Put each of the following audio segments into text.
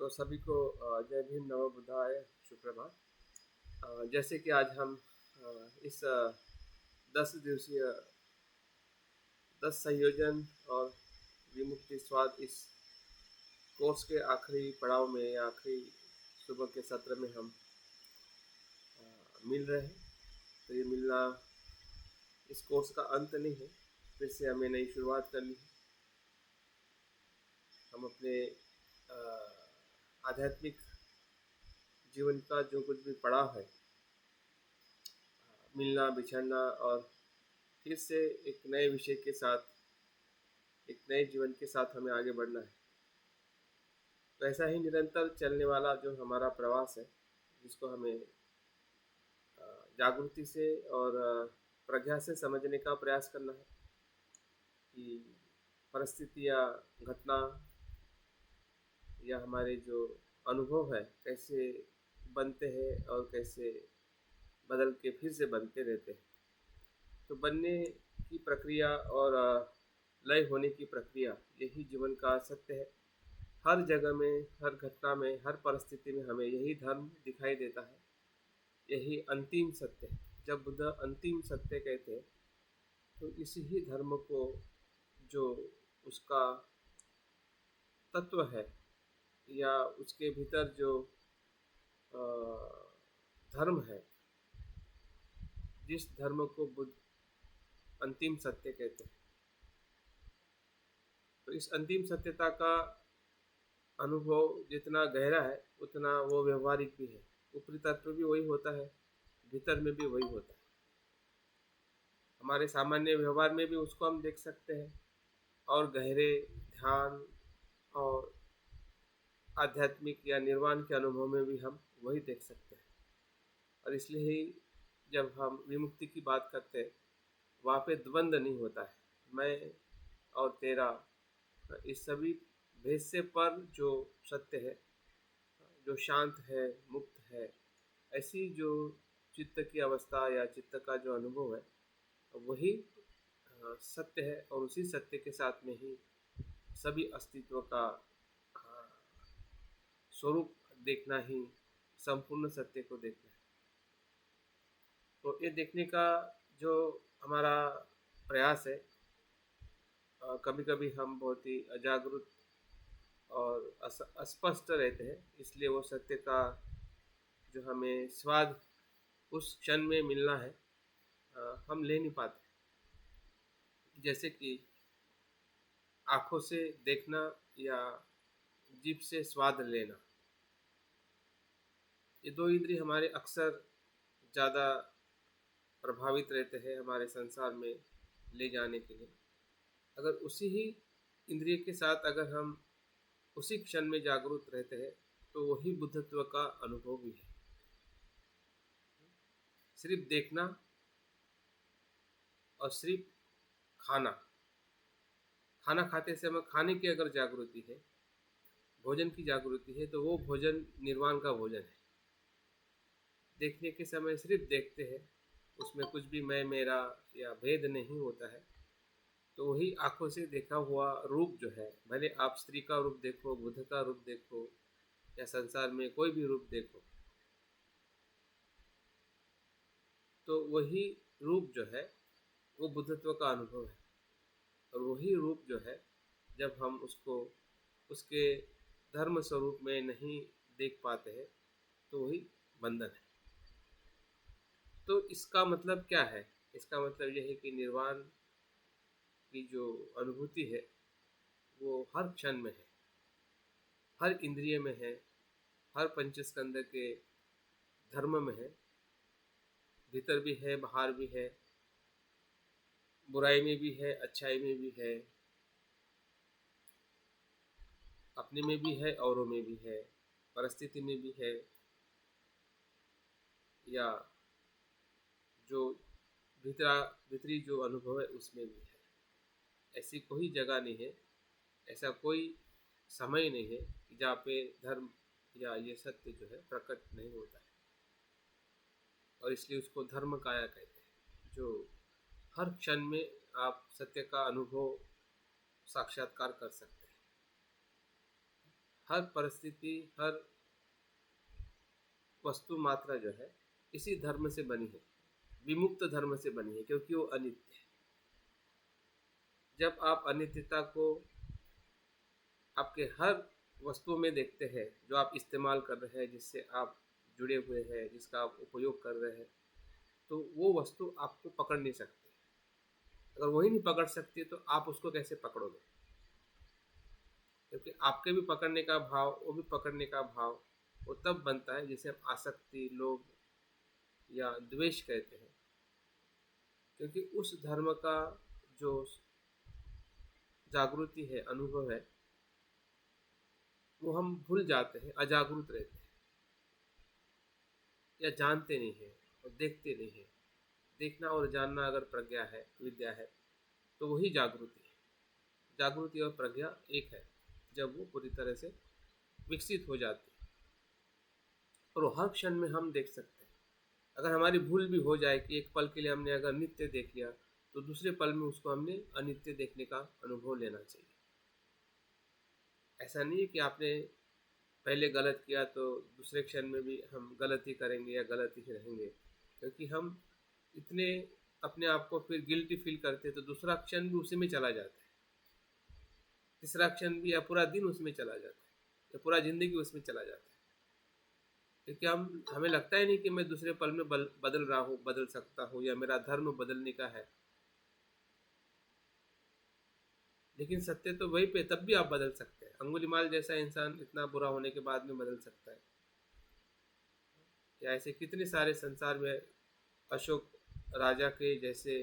तो सभी को जय भीम नमो बुद्धाय सुप्रभात। जैसे कि आज हम इस 10 दिवसीय 10 संयोजन और विमुक्ति स्वाद इस कोर्स के आखिरी पड़ाव में या आखिरी सुबह के सत्र में हम मिल रहे हैं। तो ये मिलना इस कोर्स का अंत नहीं है, फिर से हमें नई शुरुआत करनी है। हम अपने आध्यात्मिक जीवन का जो कुछ भी पड़ाव है, मिलना बिछड़ना और फिर से एक नए विषय के साथ, एक नए जीवन के साथ हमें आगे बढ़ना है। तो ऐसा ही निरंतर चलने वाला जो हमारा प्रवास है, जिसको हमें जागृति से और प्रज्ञा से समझने का प्रयास करना है कि परिस्थितियाँ, घटना या हमारे जो अनुभव है कैसे बनते हैं और कैसे बदल के फिर से बनते रहते हैं। तो बनने की प्रक्रिया और लय होने की प्रक्रिया, यही जीवन का सत्य है। हर जगह में, हर घटना में, हर परिस्थिति में हमें यही धर्म दिखाई देता है, यही अंतिम सत्य है। जब बुद्ध अंतिम सत्य कहते हैं तो इसी ही धर्म को, जो उसका तत्व है या उसके भीतर जो धर्म है, जिस धर्म को बुद्ध अंतिम सत्य कहते हैं, तो इस अंतिम सत्यता का अनुभव जितना गहरा है उतना वो व्यवहारिक भी है। ऊपरी तत्व भी वही होता है, भीतर में भी वही होता है। हमारे सामान्य व्यवहार में भी उसको हम देख सकते हैं और गहरे ध्यान और आध्यात्मिक या निर्वाण के अनुभव में भी हम वही देख सकते हैं। और इसलिए ही जब हम विमुक्ति की बात करते हैं, वहाँ पे द्वंद्व नहीं होता है। मैं और तेरा, इस सभी भेद से पर जो सत्य है, जो शांत है, मुक्त है, ऐसी जो चित्त की अवस्था या चित्त का जो अनुभव है, वही सत्य है। और उसी सत्य के साथ में ही सभी अस्तित्व का स्वरूप देखना ही संपूर्ण सत्य को देखना है। तो ये देखने का जो हमारा प्रयास है, कभी कभी हम बहुत ही अजागरूक और अस्पष्ट रहते हैं, इसलिए वो सत्य का जो हमें स्वाद उस क्षण में मिलना है, हम ले नहीं पाते। जैसे कि आँखों से देखना या जीभ से स्वाद लेना, ये दो इंद्रिय हमारे अक्सर ज़्यादा प्रभावित रहते हैं हमारे संसार में ले जाने के लिए। अगर उसी ही इंद्रिय के साथ अगर हम उसी क्षण में जागरूक रहते हैं, तो वही बुद्धत्व का अनुभव भी है। सिर्फ देखना और सिर्फ खाना, खाना खाते समय खाने की अगर जागृति है, भोजन की जागृति है, तो वो भोजन निर्वाण का भोजन है। देखने के समय सिर्फ देखते हैं, उसमें कुछ भी मैं मेरा या भेद नहीं होता है, तो वही आंखों से देखा हुआ रूप जो है, भले आप स्त्री का रूप देखो, बुद्ध का रूप देखो या संसार में कोई भी रूप देखो, तो वही रूप जो है वो बुद्धत्व का अनुभव है। और वही रूप जो है, जब हम उसको उसके धर्म स्वरूप में नहीं देख पाते हैं, तो वही बंधन है। तो इसका मतलब क्या है? इसका मतलब यह है कि निर्वाण की जो अनुभूति है वो हर क्षण में है, हर इंद्रिय में है, हर पंचस्कंद के धर्म में है। भीतर भी है, बाहर भी है, बुराई में भी है, अच्छाई में भी है, अपने में भी है, औरों में भी है, परिस्थिति में भी है, या जो भीतरी जो अनुभव है उसमें भी है। ऐसी कोई जगह नहीं है, ऐसा कोई समय नहीं है कि जहाँ पे धर्म या ये सत्य जो है प्रकट नहीं होता है। और इसलिए उसको धर्म काया कहते हैं, जो हर क्षण में आप सत्य का अनुभव साक्षात्कार कर सकते हैं। हर परिस्थिति, हर वस्तु मात्रा जो है इसी धर्म से बनी है, विमुक्त धर्म से बनी है, क्योंकि वो अनित्य है। जब आप अनित्यता को आपके हर वस्तु में देखते हैं जो आप इस्तेमाल कर रहे हैं, जिससे आप जुड़े हुए हैं, जिसका आप उपयोग कर रहे हैं, तो वो वस्तु आपको पकड़ नहीं सकती। अगर वही नहीं पकड़ सकती तो आप उसको कैसे पकड़ोगे? क्योंकि आपके भी पकड़ने का भाव, वो भी पकड़ने का भाव, वो तब बनता है जिसे हम आसक्ति, लोभ या द्वेष कहते हैं। क्योंकि उस धर्म का जो जागृति है, अनुभव है, वो हम भूल जाते हैं, अजागरूक रहते हैं या जानते नहीं हैं और देखते नहीं हैं। देखना और जानना अगर प्रज्ञा है, विद्या है, तो वही जागृति है। जागृति और प्रज्ञा एक है जब वो पूरी तरह से विकसित हो जाती है, और वो हर क्षण में हम देख सकते हैं। अगर हमारी भूल भी हो जाए कि एक पल के लिए हमने अगर नित्य देख लिया, तो दूसरे पल में उसको हमने अनित्य देखने का अनुभव लेना चाहिए। ऐसा नहीं है कि आपने पहले गलत किया तो दूसरे क्षण में भी हम गलती करेंगे या गलती ही रहेंगे, क्योंकि हम इतने अपने आप को फिर गिल्टी फील करते तो दूसरा क्षण भी उसी में चला जाता है, तीसरा क्षण भी, या पूरा दिन उसमें चला जाता है, या पूरा जिंदगी उसमें चला जाता है। क्योंकि हमें लगता ही नहीं कि मैं दूसरे पल में बदल रहा हूँ, बदल सकता हूँ, या मेरा धर्म बदलने का है। लेकिन सत्य तो वही पे, तब भी आप बदल सकते हैं। अंगुलीमाल जैसा इंसान इतना बुरा होने के बाद में बदल सकता है। या ऐसे कितने सारे संसार में, अशोक राजा के जैसे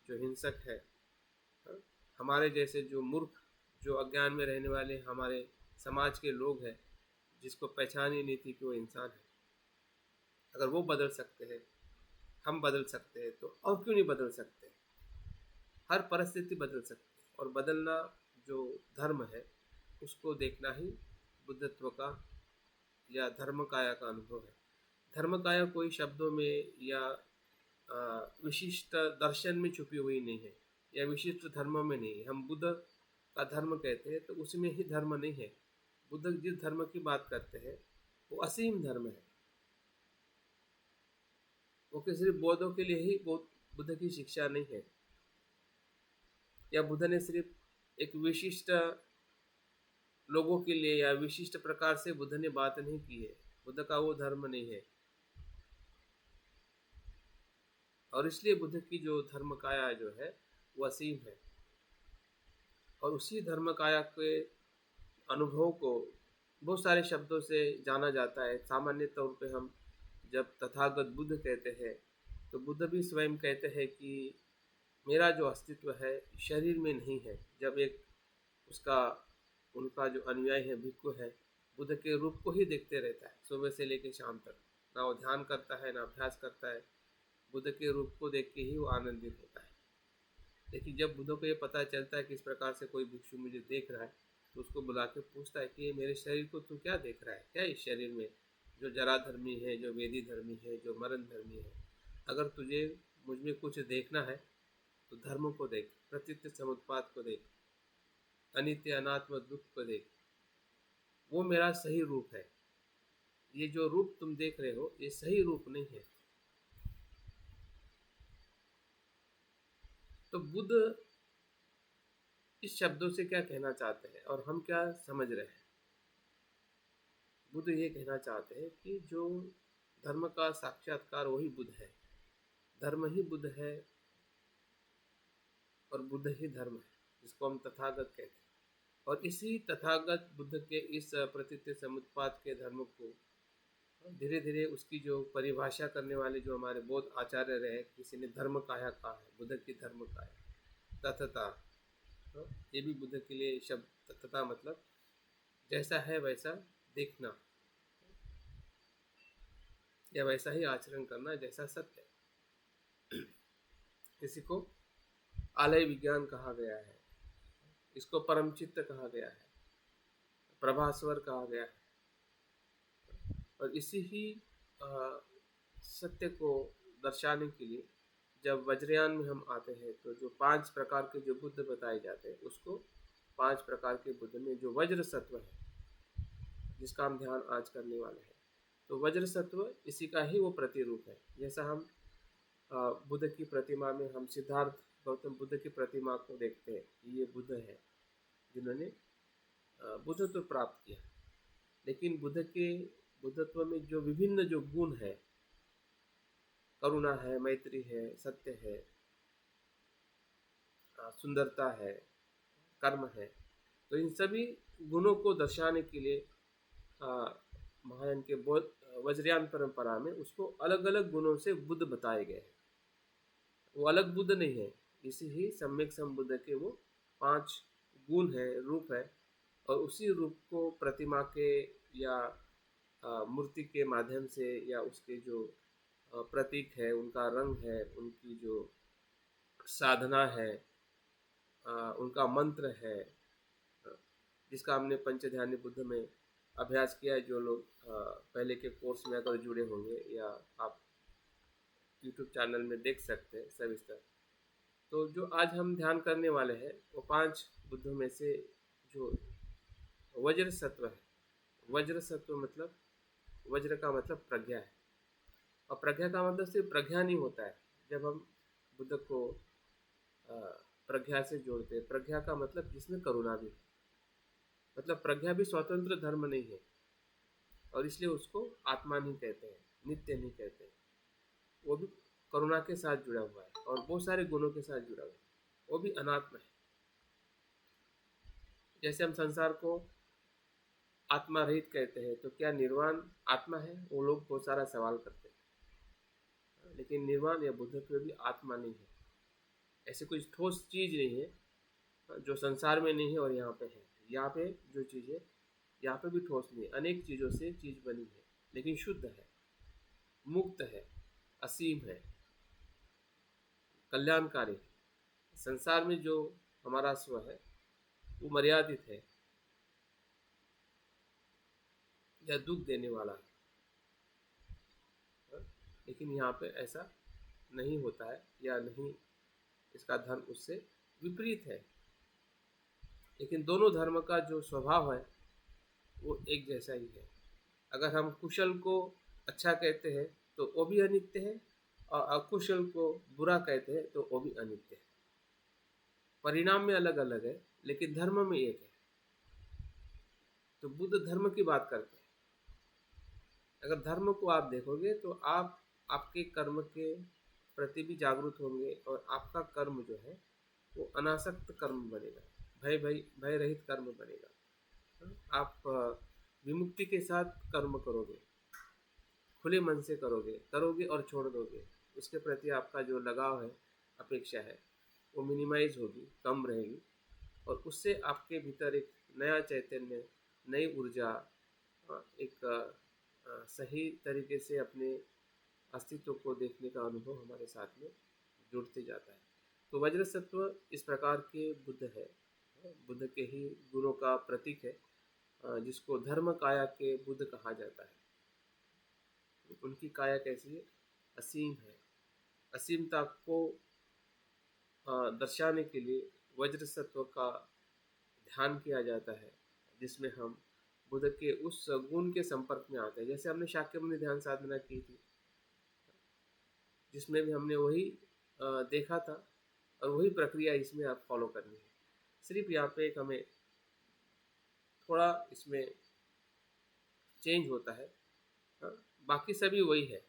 जो हिंसक है, हाँ, हमारे जैसे जो मूर्ख, जो अज्ञान में रहने वाले हमारे समाज के लोग हैं, जिसको पहचान ही नहीं थी कि वो इंसान है, अगर वो बदल सकते हैं, हम बदल सकते हैं, तो और क्यों नहीं बदल सकते? हर परिस्थिति बदल सकती है, और बदलना जो धर्म है उसको देखना ही बुद्धत्व का या धर्म काया का अनुभव है। धर्म काया कोई शब्दों में या विशिष्ट दर्शन में छुपी हुई नहीं है, या विशिष्ट धर्म में नहीं है। हम बुद्ध का धर्म कहते हैं तो उसमें ही धर्म नहीं है। बुद्ध जिस धर्म की बात करते हैं वो असीम धर्म है। वो कि सिर्फ बौद्धों के लिए ही बुद्ध की शिक्षा नहीं है, या बुद्ध ने सिर्फ एक विशिष्ट लोगों के लिए या विशिष्ट प्रकार से बुद्ध ने बात नहीं की है। बुद्ध का वो धर्म नहीं है, और इसलिए बुद्ध की जो धर्म काया जो है वो असीम है। और उसी धर्म काया के अनुभव को बहुत सारे शब्दों से जाना जाता है। सामान्य तौर पे हम जब तथागत बुद्ध कहते हैं तो बुद्ध भी स्वयं कहते हैं कि मेरा जो अस्तित्व है शरीर में नहीं है। जब एक उनका जो अनुयायी है, भिक्खु है, बुद्ध के रूप को ही देखते रहता है सुबह से लेकर शाम तक, ना वो ध्यान करता है ना अभ्यास करता है, बुद्ध के रूप को देख के ही वो आनंदित होता है। लेकिन जब बुद्ध को ये पता चलता है कि इस प्रकार से कोई भिक्षु मुझे देख रहा है, तो उसको बुला के पूछता है कि मेरे शरीर को तू क्या देख रहा है, क्या इस शरीर में जो जरा धर्मी है, जो वेदी धर्मी है, जो मरण धर्मी है, अगर तुझे मुझ में कुछ देखना है तो धर्म को देख, प्रतीत समुत्पाद को देख, अनित्य अनात्म दुख को देख, वो मेरा सही रूप है। ये जो रूप तुम देख रहे हो ये सही रूप नहीं है। तो बुद्ध इस शब्दों से क्या कहना चाहते हैं और हम क्या समझ रहे हैं? बुद्ध ये कहना चाहते हैं कि जो धर्म का साक्षात्कार वही बुद्ध है, धर्म ही बुद्ध है और बुद्ध ही धर्म है, जिसको हम तथागत कहते हैं। और इसी तथागत बुद्ध के इस प्रतीत समुत्पाद के धर्म को धीरे धीरे उसकी जो परिभाषा करने वाले जो हमारे बौद्ध आचार्य रहे, किसी ने धर्म काया कहा है, बुद्ध की धर्म काया, तथता, ये भी बुद्ध के लिए शब्द। तथता मतलब जैसा है वैसा देखना या वैसा ही आचरण करना जैसा सत्य है। किसी को आलय विज्ञान कहा गया है, इसको परम चित्त कहा गया है, प्रभास्वर कहा गया है। और इसी ही सत्य को दर्शाने के लिए जब वज्रयान में हम आते हैं तो जो 5 प्रकार के जो बुद्ध बताए जाते हैं, उसको 5 प्रकार के बुद्ध में जो वज्र सत्व है, जिसका हम ध्यान आज करने वाले हैं। तो वज्र सत्व इसी का ही वो प्रतिरूप है। जैसा हम बुद्ध की प्रतिमा में हम सिद्धार्थ गौतम बुद्ध की प्रतिमा को देखते हैं, ये बुद्ध है जिन्होंने बुद्धत्व प्राप्त किया। लेकिन बुद्धत्व में जो विभिन्न जो गुण है, करुणा है, मैत्री है, सत्य है, सुंदरता है, कर्म है, तो इन सभी गुणों को दर्शाने के लिए महायान के वज्रयान परंपरा में उसको अलग अलग गुणों से बुद्ध बताए गए हैं। वो अलग बुद्ध नहीं है, इसी ही सम्यक संबुद्ध के वो 5 गुण है, रूप है, और उसी रूप को प्रतिमा के या मूर्ति के माध्यम से या उसके जो प्रतीक है, उनका रंग है, उनकी जो साधना है, उनका मंत्र है, जिसका हमने पंचध्यानी बुद्ध में अभ्यास किया है। जो लोग पहले के कोर्स में अगर जुड़े होंगे या आप यूट्यूब चैनल में देख सकते हैं सविस्तर। तो जो आज हम ध्यान करने वाले हैं वो 5 बुद्धों में से जो वज्र सत्व है। वज्र सत्व मतलब, वज्र का मतलब प्रज्ञा है, और प्रज्ञा का मतलब सिर्फ प्रज्ञा नहीं होता है। जब हम बुद्ध को प्रज्ञा से जोड़ते हैं, प्रज्ञा का मतलब जिसमें करुणा भी है, मतलब प्रज्ञा भी स्वतंत्र धर्म नहीं है, और इसलिए उसको आत्मा नहीं कहते हैं, नित्य नहीं कहते हैं। वो भी करुणा के साथ जुड़ा हुआ है और बहुत सारे गुणों के साथ जुड़ा हुआ है, वो भी अनात्मा है। जैसे हम संसार को आत्मा रहित कहते हैं, तो क्या निर्वाण आत्मा है? वो लोग बहुत सारा सवाल करते हैं। लेकिन निर्वाण या बुद्धत्व भी आत्मा नहीं है। ऐसे कोई ठोस चीज नहीं है जो संसार में नहीं है और यहाँ पे है। यहाँ पे जो चीज़ है यहाँ पे भी ठोस नहीं है, अनेक चीज़ों से चीज़ बनी है, लेकिन शुद्ध है, मुक्त है, असीम है, कल्याणकारी है। संसार में जो हमारा स्व है वो मर्यादित है या दुख देने वाला है, लेकिन यहाँ पे ऐसा नहीं होता है, या नहीं, इसका धर्म उससे विपरीत है। लेकिन दोनों धर्म का जो स्वभाव है वो एक जैसा ही है। अगर हम कुशल को अच्छा कहते हैं तो वो भी अनित्य है, और अकुशल को बुरा कहते हैं तो वो भी अनित्य है। परिणाम में अलग अलग है, लेकिन धर्म में एक है। तो बुद्ध धर्म की बात करते हैं। अगर धर्म को आप देखोगे तो आप आपके कर्म के प्रति भी जागरूक होंगे, और आपका कर्म जो है वो अनासक्त कर्म बनेगा, भय रहित कर्म बनेगा। आप विमुक्ति के साथ कर्म करोगे, खुले मन से करोगे और छोड़ दोगे। उसके प्रति आपका जो लगाव है, अपेक्षा है, वो मिनिमाइज होगी, कम रहेगी, और उससे आपके भीतर एक नया चैतन्य, नई ऊर्जा, एक सही तरीके से अपने अस्तित्व को देखने का अनुभव हमारे साथ में जुड़ते जाता है। तो वज्र सत्व इस प्रकार के बुद्ध है, बुद्ध के ही गुणों का प्रतीक है, जिसको धर्म काया के बुद्ध कहा जाता है। उनकी काया कैसी है? असीम है। असीमता को दर्शाने के लिए वज्र सत्व का ध्यान किया जाता है, जिसमें हम बुद्ध के उस गुण के संपर्क में आते हैं। जैसे हमने शाक्यमुनि ध्यान साधना की थी, जिसमें भी हमने वही देखा था, और वही प्रक्रिया इसमें आप फॉलो करनी है। सिर्फ यहाँ पे एक हमें थोड़ा इसमें चेंज होता है, बाकी सभी वही है।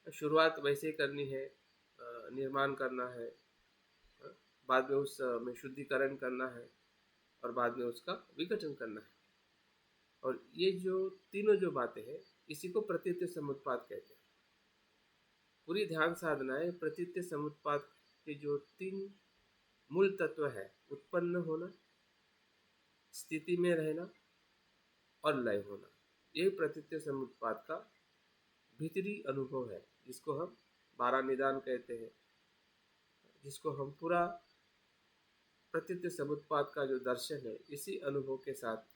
शुरुआत वैसे ही करनी है, निर्माण करना है, बाद में उस में शुद्धिकरण करना है, और बाद में उसका विघटन करना है। और ये जो तीनों जो बातें हैं, इसी को प्रतीत्य समुत्पाद कहते हैं। पूरी ध्यान साधना है प्रतीत्य समुत्पाद के जो 3 मूल तत्व है, उत्पन्न होना, स्थिति में रहना और लय होना। यही प्रतीत्य समुत्पाद का भीतरी अनुभव है, जिसको हम 12 निदान कहते हैं, जिसको हम पूरा प्रतीत्य समुत्पाद का जो दर्शन है, इसी अनुभव के साथ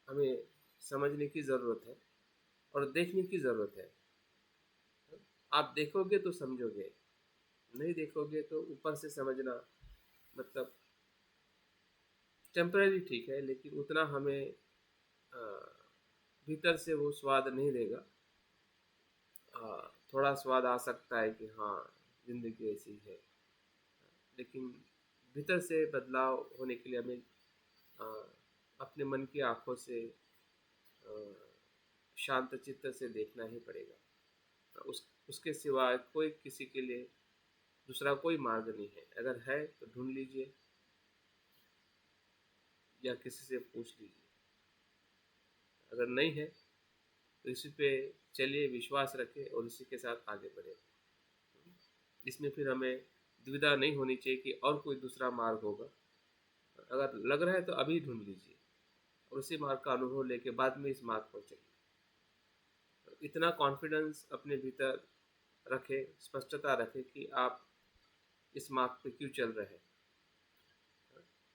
हमें समझने की ज़रूरत है और देखने की ज़रूरत है। आप देखोगे तो समझोगे, नहीं देखोगे तो ऊपर से समझना मतलब टेम्पररी ठीक है, लेकिन उतना हमें भीतर से वो स्वाद नहीं देगा। थोड़ा स्वाद आ सकता है कि हाँ ज़िंदगी ऐसी है, लेकिन भीतर से बदलाव होने के लिए हमें अ, अपने मन की आँखों से अ, शांत चित्त से देखना ही पड़ेगा। उसके सिवाय कोई किसी के लिए दूसरा कोई मार्ग नहीं है। अगर है तो ढूंढ लीजिए या किसी से पूछ लीजिए। अगर नहीं है तो इसी पे चलिए, विश्वास रखें और इसी के साथ आगे बढ़े। इसमें फिर हमें दुविधा नहीं होनी चाहिए कि और कोई दूसरा मार्ग होगा। अगर लग रहा है तो अभी ढूंढ लीजिए और उसी मार्ग का अनुभव लेके बाद में इस मार्ग पर चलिए। इतना कॉन्फिडेंस अपने भीतर रखें, स्पष्टता रखें कि आप इस मार्ग पे क्यों चल रहे हैं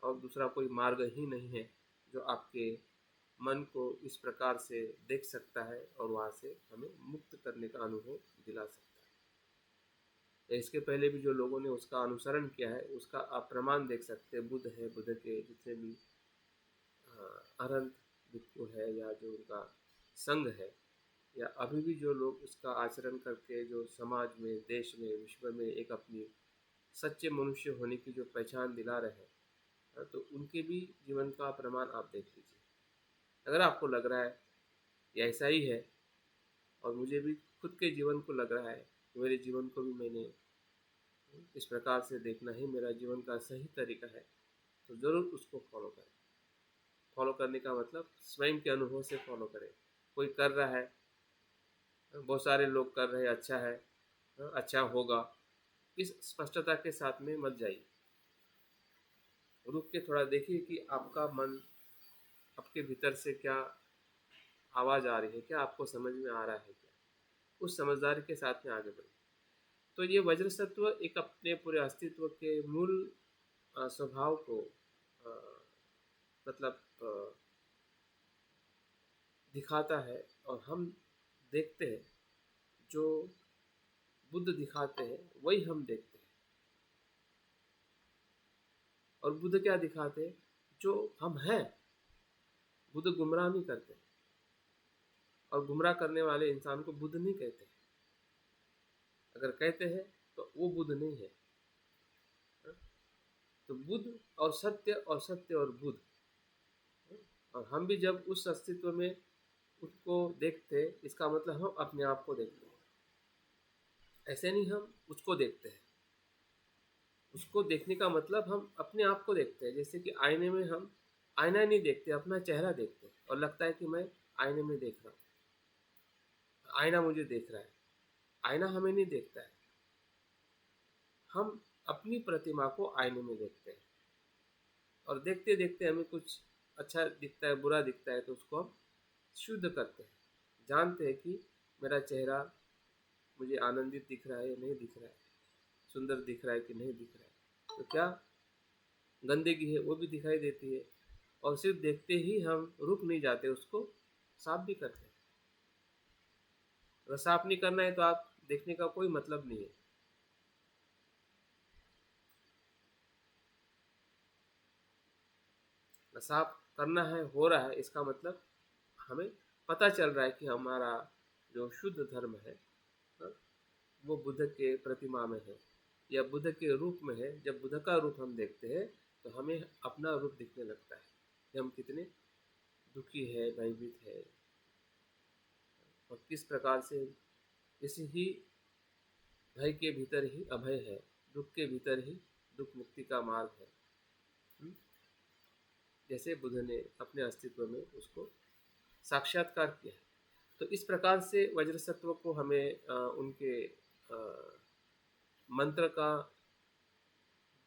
और दूसरा कोई मार्ग ही नहीं है जो आपके मन को इस प्रकार से देख सकता है और वहाँ से हमें मुक्त करने का अनुभव दिला सकता है। इसके पहले भी जो लोगों ने उसका अनुसरण किया है उसका आप प्रमाण देख सकते हैं। बुद्ध है, बुद्ध के जितने भी अरहंत भिक्षु है या जो उनका संघ है, या अभी भी जो लोग उसका आचरण करके जो समाज में, देश में, विश्व में एक अपनी सच्चे मनुष्य होने की जो पहचान दिला रहे हैं, तो उनके भी जीवन का प्रमाण आप देख लीजिए। अगर आपको लग रहा है ये ऐसा ही है और मुझे भी खुद के जीवन को लग रहा है कि मेरे जीवन को भी मैंने इस प्रकार से देखना ही मेरा जीवन का सही तरीका है, तो ज़रूर उसको फॉलो करें। फॉलो करने का मतलब स्वयं के अनुभव से फॉलो करें। कोई कर रहा है, बहुत सारे लोग कर रहे हैं, अच्छा है, अच्छा होगा, इस स्पष्टता के साथ में मत जाइए। रुक के थोड़ा देखिए कि आपका मन, आपके भीतर से क्या आवाज़ आ रही है, क्या आपको समझ में आ रहा है, क्या उस समझदारी के साथ में आगे बढ़िए। तो ये वज्र सत्व एक अपने पूरे अस्तित्व के मूल स्वभाव को अ, मतलब दिखाता है और हम देखते हैं जो बुद्ध दिखाते हैं वही हम देखते हैं। और बुद्ध क्या दिखाते हैं? जो हम हैं। बुद्ध गुमराह नहीं करते और गुमराह करने वाले इंसान को बुद्ध नहीं कहते। अगर कहते हैं तो वो बुद्ध नहीं है। तो बुद्ध और सत्य और बुद्ध, और हम भी जब उस अस्तित्व में उसको देखते हैं, इसका मतलब हम अपने आप को देखते हैं। ऐसे नहीं हम उसको देखते हैं। उसको देखने का मतलब हम अपने आप को देखते हैं। जैसे कि आईने में हम आईना नहीं देखते, अपना चेहरा देखते हैं और लगता है कि मैं आईने में देख रहा हूँ, आईना मुझे देख रहा है। आईना हमें नहीं देखता है। हम अपनी प्रतिमा को आईने में देखते हैं और देखते देखते हमें कुछ अच्छा दिखता है, बुरा दिखता है, तो उसको हम शुद्ध करते हैं। जानते हैं कि मेरा चेहरा मुझे आनंदित दिख रहा है या नहीं दिख रहा है, सुंदर दिख रहा है कि नहीं दिख रहा है। तो क्या गंदगी है वो भी दिखाई देती है और सिर्फ देखते ही हम रुक नहीं जाते, उसको साफ भी करते हैं। अगर साफ नहीं करना है तो आप देखने का कोई मतलब नहीं है। साफ करना है, हो रहा है, इसका मतलब हमें पता चल रहा है कि हमारा जो शुद्ध धर्म है हाँ, वो बुद्ध के प्रतिमा में है या बुद्ध के रूप में है। जब बुद्ध का रूप हम देखते हैं तो हमें अपना रूप दिखने लगता है कि हम कितने दुखी है, भयभीत है और किस प्रकार से इसी ही भय के भीतर ही अभय है, दुख के भीतर ही दुख मुक्ति का मार्ग है। हम्म? जैसे बुद्ध ने अपने अस्तित्व में उसको साक्षात्कार किया है। तो इस प्रकार से वज्र सत्व को हमें उनके मंत्र का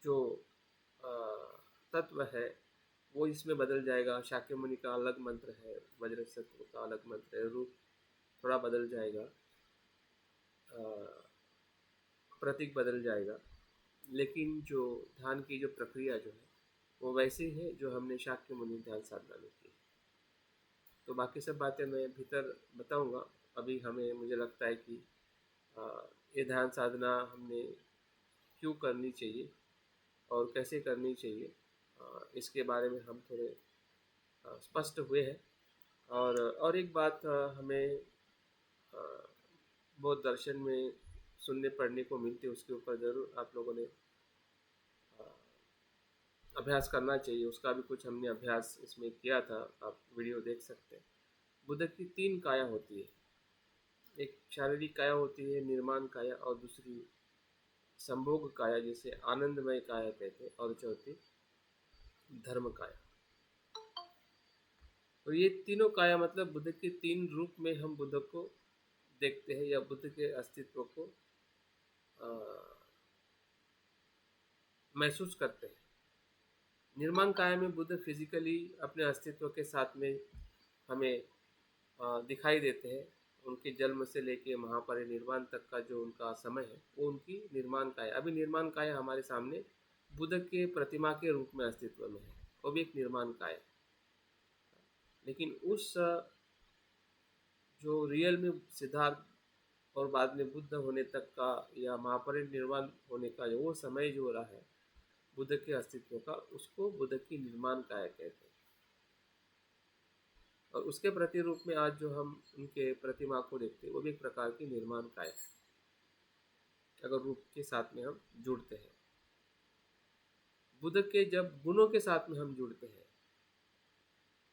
जो अ, तत्व है वो इसमें बदल जाएगा। शाक्य मुनि का अलग मंत्र है, वज्र सत्व का अलग मंत्र है, रूप थोड़ा बदल जाएगा, अ, प्रतीक बदल जाएगा, लेकिन जो ध्यान की जो प्रक्रिया जो है वो वैसे ही है जो हमने शाक्य मुनि ध्यान साधना में की। तो बाकी सब बातें मैं भीतर बताऊंगा। अभी हमें, मुझे लगता है कि अ, ये ध्यान साधना हमने क्यों करनी चाहिए और कैसे करनी चाहिए, इसके बारे में हम थोड़े स्पष्ट हुए हैं। और एक बात हमें बहुत दर्शन में सुनने पढ़ने को मिलती है, उसके ऊपर ज़रूर आप लोगों ने अ, अभ्यास करना चाहिए। उसका भी कुछ हमने अभ्यास इसमें किया था, आप वीडियो देख सकते हैं। बुद्ध की 3 काया होती है। एक शारीरिक काया होती है, निर्माण काया, और दूसरी संभोग काया जिसे आनंदमय काया कहते हैं, और चौथी धर्म काया। और ये तीनों काया मतलब बुद्ध के 3 रूप में हम बुद्ध को देखते हैं, या बुद्ध के अस्तित्व को अ, महसूस करते हैं। निर्माण काया में बुद्ध फिजिकली अपने अस्तित्व के साथ में हमें दिखाई देते हैं। उनके जन्म से लेके महापरिनिर्वाण तक का जो उनका समय है वो उनकी निर्माण काया। अभी निर्माण काया हमारे सामने बुद्ध के प्रतिमा के रूप में अस्तित्व में है, वो भी एक निर्माण काया। लेकिन उस जो रियल में सिद्धार्थ और बाद में बुद्ध होने तक का या महापरिनिर्वाण होने का जो वो समय जो हो रहा है बुद्ध के अस्तित्व का, उसको बुद्ध की निर्माण काया कहते हैं। और उसके प्रतिरूप में आज जो हम उनके प्रतिमा को देखते हैं वो भी एक प्रकार की निर्माण काया, अगर रूप के साथ में हम जुड़ते हैं। बुद्ध के जब गुणों के साथ में हम जुड़ते हैं,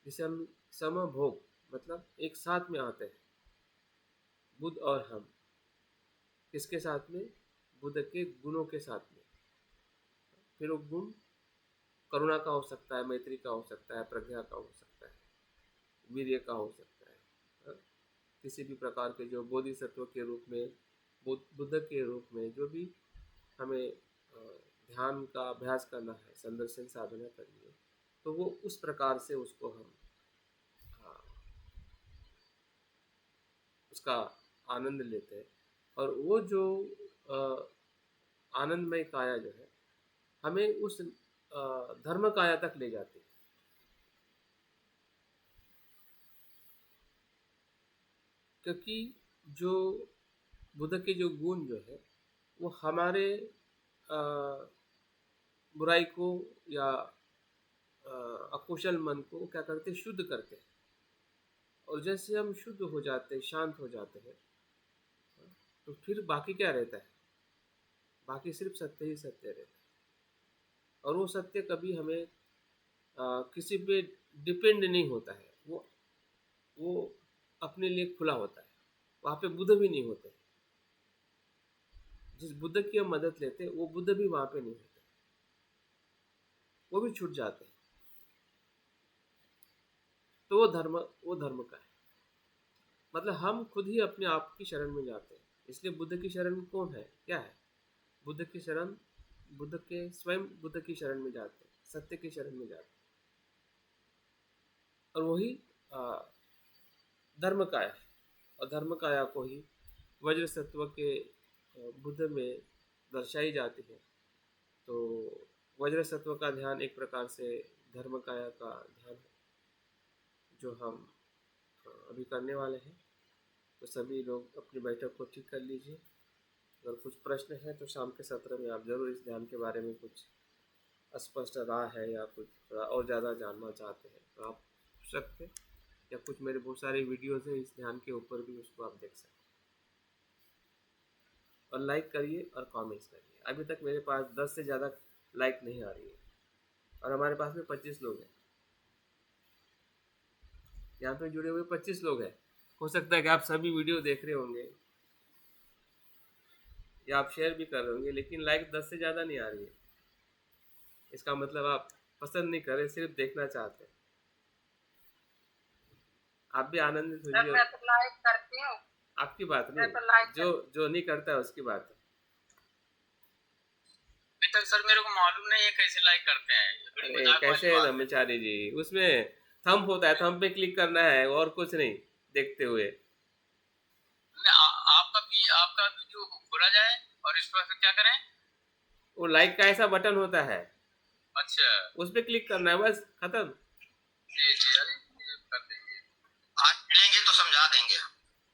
जिसे हम समभोग मतलब एक साथ में आते हैं, बुद्ध और हम किसके साथ में, बुद्ध के गुणों के साथ में। फिर वो गुण करुणा का हो सकता है, मैत्री का हो सकता है, प्रज्ञा का हो सकता है, वीर्य का हो सकता है, हाँ? किसी भी प्रकार के जो बोधिसत्व के रूप में, बुद्ध के रूप में जो भी हमें ध्यान का अभ्यास करना है, संदर्शन साधना करनी है, तो वो उस प्रकार से उसको हम उसका आनंद लेते हैं। और वो जो आनंदमय काया जो है हमें उस धर्म काया तक ले जाती है। क्योंकि जो बुद्ध के जो गुण जो है वो हमारे बुराई को या अकुशल मन को क्या करते, शुद्ध करते हैं। और जैसे हम शुद्ध हो जाते हैं, शांत हो जाते हैं, तो फिर बाकी क्या रहता है, बाकी सिर्फ सत्य ही सत्य रहता है। और वो सत्य कभी हमें किसी पे डिपेंड नहीं होता है, वो अपने लिए खुला होता है। वहाँ पे बुद्ध भी नहीं होते। जिस बुद्ध की हम मदद लेते हैं वो बुद्ध भी वहाँ पे नहीं होते, वो भी छूट जाते हैं। तो वो धर्म का है। मतलब हम खुद ही अपने आप की शरण में जाते हैं। इसलिए बुद्ध की शरण कौन है, क्या है? बुद्ध की शरण, बुद्ध के स्वयं बुद्ध की शरण में जाते हैं, सत्य की शरण में जाते हैं। और वही धर्म काया है। और धर्म काया को ही वज्र सत्व के बुद्ध में दर्शाई जाती है। तो वज्र सत्व का ध्यान एक प्रकार से धर्म काया का ध्यान है, जो हम अभी करने वाले हैं। तो सभी लोग अपनी बैठक को ठीक कर लीजिए। अगर कुछ प्रश्न है तो शाम के सत्र में आप ज़रूर इस ध्यान के बारे में कुछ अस्पष्ट राह है या कुछ थोड़ा और ज़्यादा जानना चाहते हैं तो आप पूछ सकते हैं, या कुछ मेरे बहुत सारे वीडियोज़ हैं इस ध्यान के ऊपर भी, उसको आप देख सकते हैं। और लाइक करिए और कमेंट्स करिए। अभी तक मेरे पास 10 से ज़्यादा लाइक नहीं आ रही है, और हमारे पास में 25 लोग हैं। यहाँ पे जुड़े हुए 25 लोग हैं। हो सकता है कि आप सभी वीडियो देख रहे होंगे या आप शेयर भी कर रहे होंगे, लेकिन लाइक 10 से ज़्यादा नहीं आ रही है। इसका मतलब आप पसंद नहीं कर रहे, सिर्फ देखना चाहते हैं। आप भी आनंदित होइए। मैं तो लाइक करती हूँ। आपकी बात नहीं, तो जो नहीं करता है उसकी बात है। अभी तक सर मेरे को मालूम नहीं है कैसे लाइक करते हैं। अरे कैसे है ब्रह्मचारी जी, उसमें थंब होता है, थंब पे क्लिक करना है और कुछ नहीं देखते हुए। आपका वीडियो खोला जाए और इस पर क्या करें? वो लाइक का ऐसा बटन होता है, अच्छा, उस पर क्लिक करना है, बस खत्म। जी जी, अरे कर देंगे, आज मिलेंगे तो समझा देंगे।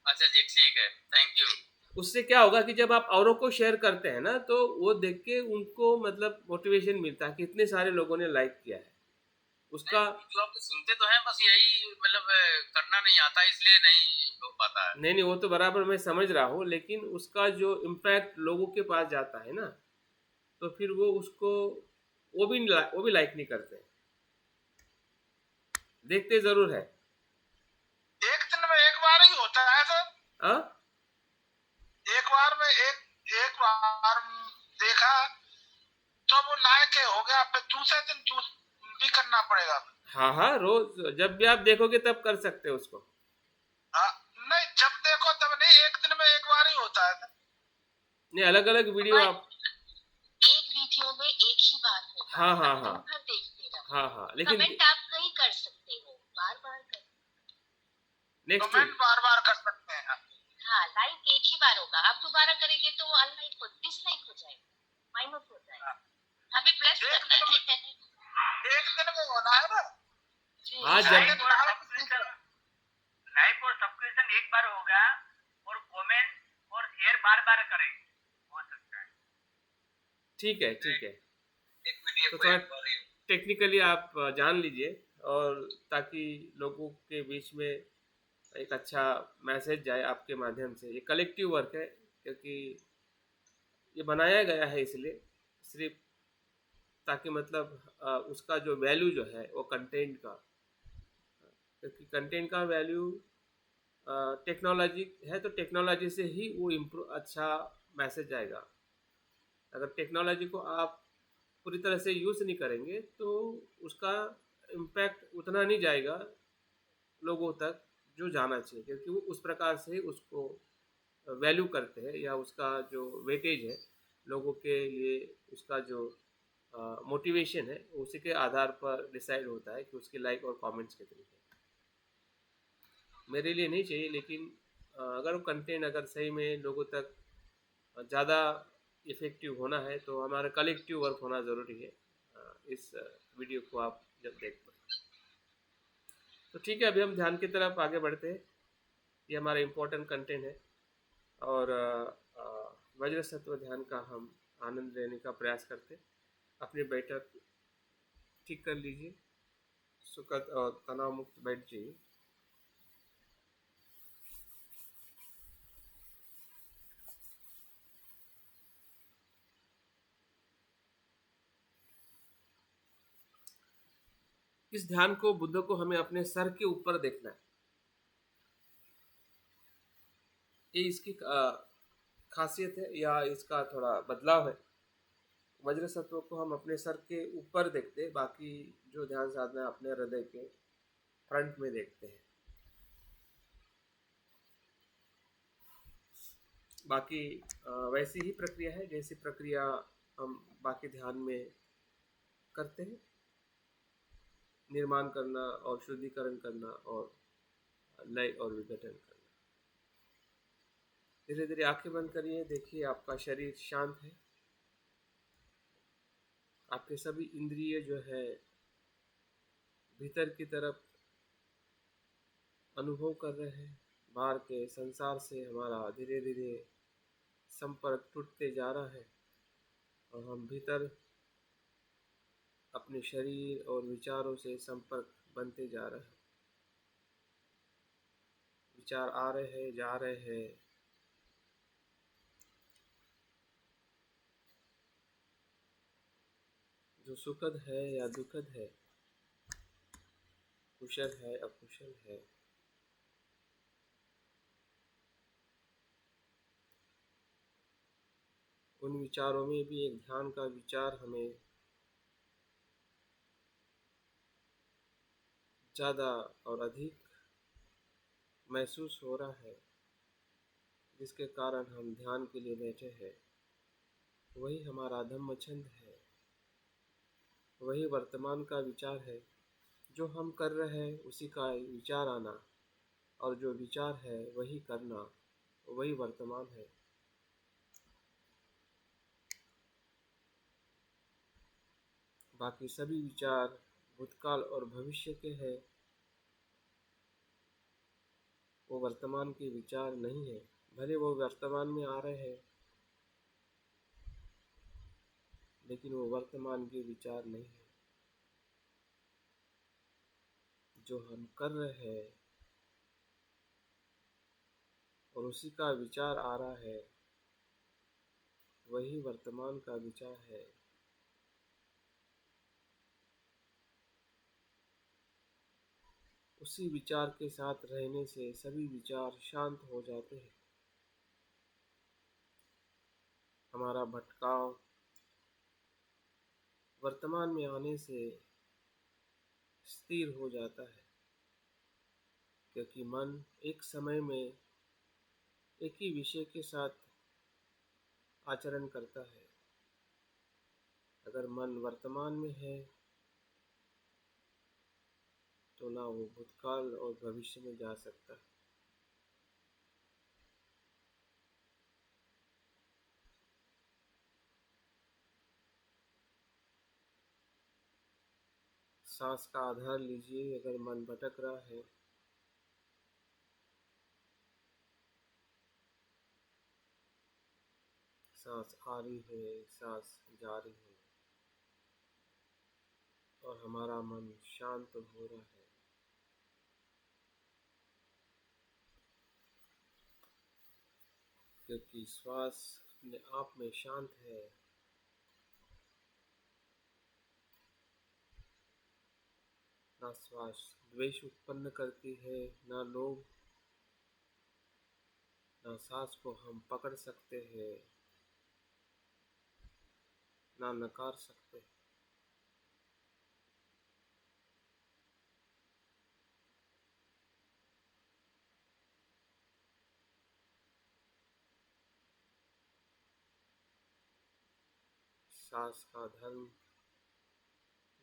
अच्छा जी, ठीक है, थैंक यू। उससे क्या होगा कि जब आप औरों को शेयर करते हैं ना, तो वो देख के उनको मतलब मोटिवेशन मिलता है कि इतने सारे लोगों ने लाइक किया है उसका। जो आप सुनते तो हैं, बस यही मतलब करना नहीं आता इसलिए नहीं हो पाता है। नहीं नहीं, वो तो बराबर मैं समझ रहा हूँ, लेकिन उसका जो इम्पैक्ट लोगों के पास जाता है ना, तो फिर वो उसको वो भी लाइक नहीं करते, देखते जरूर है। एक दिन में एक बार ही होता है सर। हाँ एक बार में एक बार देखा तो वो लायक हो गया, फिर दूसरे दिन भी करना पड़ेगा। हाँ हाँ, रोज जब भी आप देखोगे तब कर सकते हो उसको। हाँ, नहीं जब देखो तब नहीं, एक दिन में एक बार ही होता है। नहीं, अलग अलग वीडियो आप। एक वीडियो में एक ही बार होगा। हाँ हाँ हाँ। दिन भर देखते रहो। हाँ हाँ, लेकिन कमेंट आप नहीं कर सकते हो, बार बार कर। नेक्स्ट। कमेंट बार बार कर सकते हैं। हाँ, लाइक एक ही बार होगा, आप दोबारा करेंगे तो वो अनलाइक हो, डिसलाइक हो जाएगा, माइनस हो जाएगा। हमें प्लस करना है। एक दिन में होना है ना। हाँ, जब लाइक और सब्सक्रिप्शन एक बार होगा और कमेंट और शेयर बार बार करें, हो सकता है। ठीक है ठीक है, एक वीडियो तो को थोड़ा एक बार ही। टेक्निकली आप जान लीजिए, और ताकि लोगों के बीच में एक अच्छा मैसेज जाए आपके माध्यम से। ये कलेक्टिव वर्क है, क्योंकि ये बनाया गया है इसलिए, सिर्फ ताकि मतलब उसका जो वैल्यू जो है वो कंटेंट का, क्योंकि कंटेंट का वैल्यू टेक्नोलॉजी है, तो टेक्नोलॉजी से ही वो इम्प्रूव अच्छा मैसेज जाएगा। अगर टेक्नोलॉजी को आप पूरी तरह से यूज़ नहीं करेंगे तो उसका इम्पैक्ट उतना नहीं जाएगा लोगों तक जो जाना चाहिए, क्योंकि वो उस प्रकार से उसको वैल्यू करते हैं, या उसका जो वेटेज है लोगों के लिए, उसका जो मोटिवेशन है उसी के आधार पर डिसाइड होता है कि उसके लाइक और कमेंट्स कितने हैं। मेरे लिए नहीं चाहिए, लेकिन अगर वो कंटेंट अगर सही में लोगों तक ज़्यादा इफ़ेक्टिव होना है तो हमारा कलेक्टिव वर्क होना ज़रूरी है। इस वीडियो को आप जब देख पाए तो ठीक है। अभी हम ध्यान की तरफ आगे बढ़ते हैं, ये हमारा इम्पोर्टेंट कंटेंट है, और वज्र सत्व ध्यान का हम आनंद लेने का प्रयास करते हैं। अपनी बैठक ठीक कर लीजिए, सुखद और तनाव मुक्त बैठ जाइए। इस ध्यान को, बुद्ध को, हमें अपने सर के ऊपर देखना है। ये इसकी खासियत है, या इसका थोड़ा बदलाव है। वज्र सत्व को हम अपने सर के ऊपर देखते हैं, बाकी जो ध्यान साधना है अपने हृदय के फ्रंट में देखते हैं। बाकी वैसी ही प्रक्रिया है जैसी प्रक्रिया हम बाकी ध्यान में करते हैं, निर्माण करना और शुद्धिकरण करना और लय और विघटन करना। धीरे धीरे आंखें बंद करिए, देखिए आपका शरीर शांत है, आपके सभी इंद्रिय जो है भीतर की तरफ अनुभव कर रहे हैं। बाहर के संसार से हमारा धीरे धीरे संपर्क टूटते जा रहा है, और हम भीतर अपने शरीर और विचारों से संपर्क बनते जा रहे हैं। विचार आ रहे हैं, जा रहे हैं, जो सुखद है या दुखद है, कुशल है अकुशल है, उन विचारों में भी एक ध्यान का विचार हमें ज़्यादा और अधिक महसूस हो रहा है, जिसके कारण हम ध्यान के लिए बैठे हैं। वही हमारा धम्म छंद है, वही वर्तमान का विचार है। जो हम कर रहे हैं उसी का विचार आना, और जो विचार है वही करना, वही वर्तमान है। बाकी सभी विचार भूतकाल और भविष्य के हैं, वो वर्तमान के विचार नहीं है। भले वो वर्तमान में आ रहे हैं, लेकिन वो वर्तमान के विचार नहीं है। जो हम कर रहे हैं और उसी का विचार आ रहा है, वही वर्तमान का विचार है। उसी विचार के साथ रहने से सभी विचार शांत हो जाते हैं। हमारा भटकाव वर्तमान में आने से स्थिर हो जाता है, क्योंकि मन एक समय में एक ही विषय के साथ आचरण करता है। अगर मन वर्तमान में है तो ना वो भूतकाल और भविष्य में जा सकता। सांस का आधार लीजिए। अगर मन भटक रहा है सांस आ रही है, सांस जा रही है और हमारा मन शांत हो रहा है, क्योंकि श्वास अपने आप में शांत है। ना श्वास द्वेष उत्पन्न करती है, ना लोभ, ना सांस को हम पकड़ सकते हैं, ना नकार सकते हैं। सांस का धर्म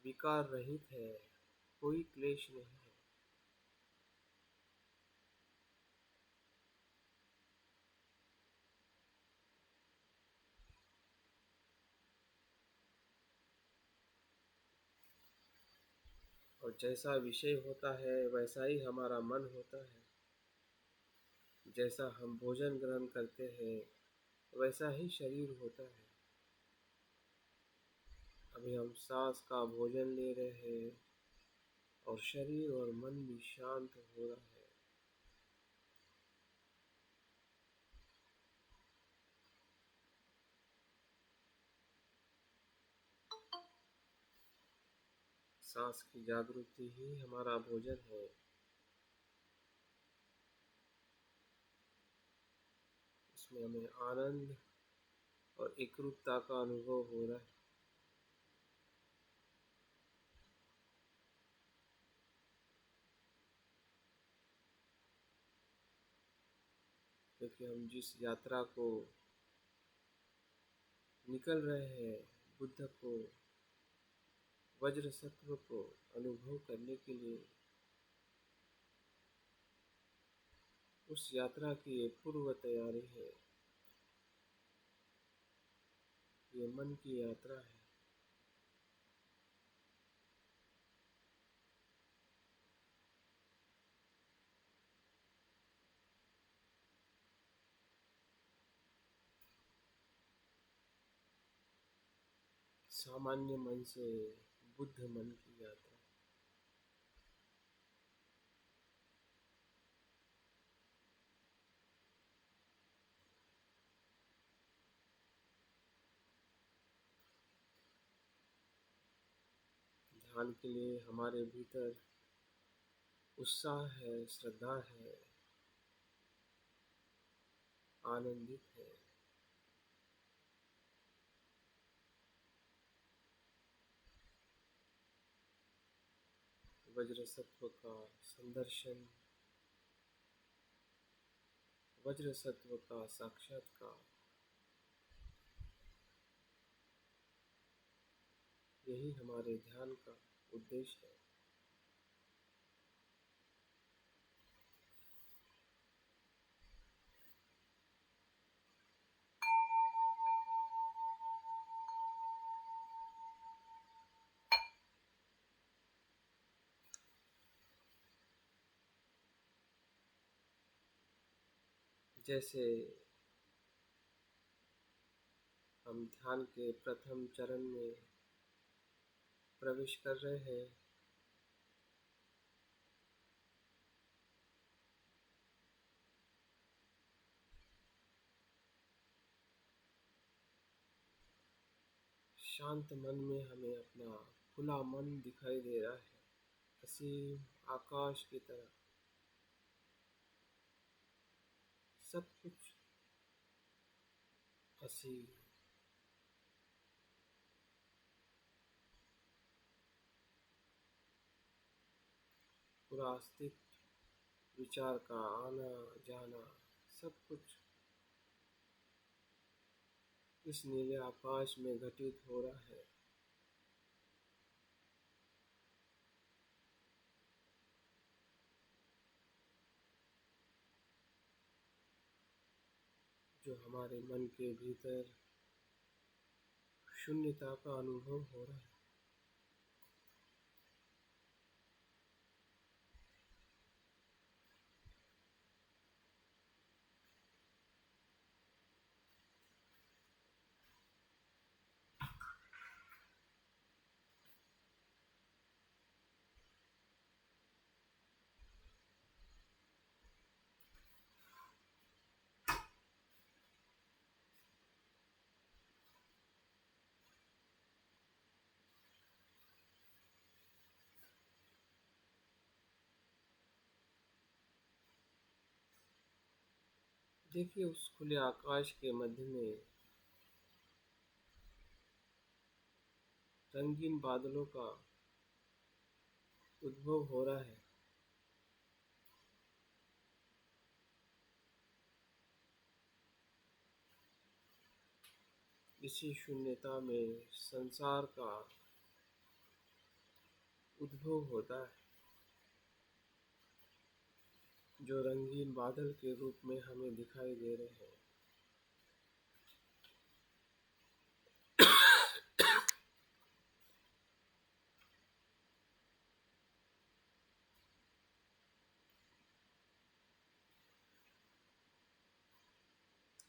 विकार रहित है, कोई क्लेश नहीं है। और जैसा विषय होता है वैसा ही हमारा मन होता है। जैसा हम भोजन ग्रहण करते हैं वैसा ही शरीर होता है। अभी हम सांस का भोजन ले रहे हैं और शरीर और मन भी शांत हो रहा है। सांस की जागृति ही हमारा भोजन है। इसमें हमें आनंद और एकरूपता का अनुभव हो रहा है। क्योंकि हम जिस यात्रा को निकल रहे हैं, बुद्ध को, वज्र सत्व को अनुभव करने के लिए, उस यात्रा की ये पूर्व तैयारी है। ये मन की यात्रा है। सामान्य मन से बुद्ध मन की यात्रा। ध्यान के लिए हमारे भीतर उत्साह है, श्रद्धा है, आनंदित है। वज्र सत्व का संदर्शन, वज्र सत्व का साक्षात्कार, यही हमारे ध्यान का उद्देश्य है। जैसे हम ध्यान के प्रथम चरण में प्रवेश कर रहे हैं, शांत मन में हमें अपना खुला मन दिखाई दे रहा है, असीम आकाश की तरह। सब कुछ असीम। पूरा अस्तित्व, विचार का आना जाना, सब कुछ इस नीले आकाश में घटित हो रहा है। जो हमारे मन के भीतर शून्यता का अनुभव हो रहा है। देखिए, उस खुले आकाश के मध्य में रंगीन बादलों का उद्भव हो रहा है। इसी शून्यता में संसार का उद्भव होता है, जो रंगीन बादल के रूप में हमें दिखाई दे रहे हैं।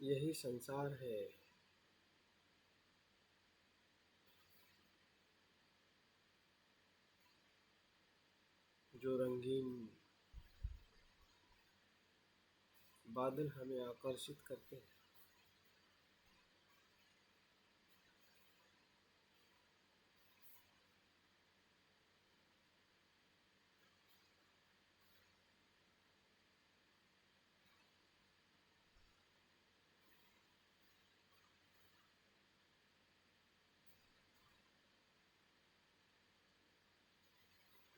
यही संसार है, जो रंगीन बादल हमें आकर्षित करते हैं।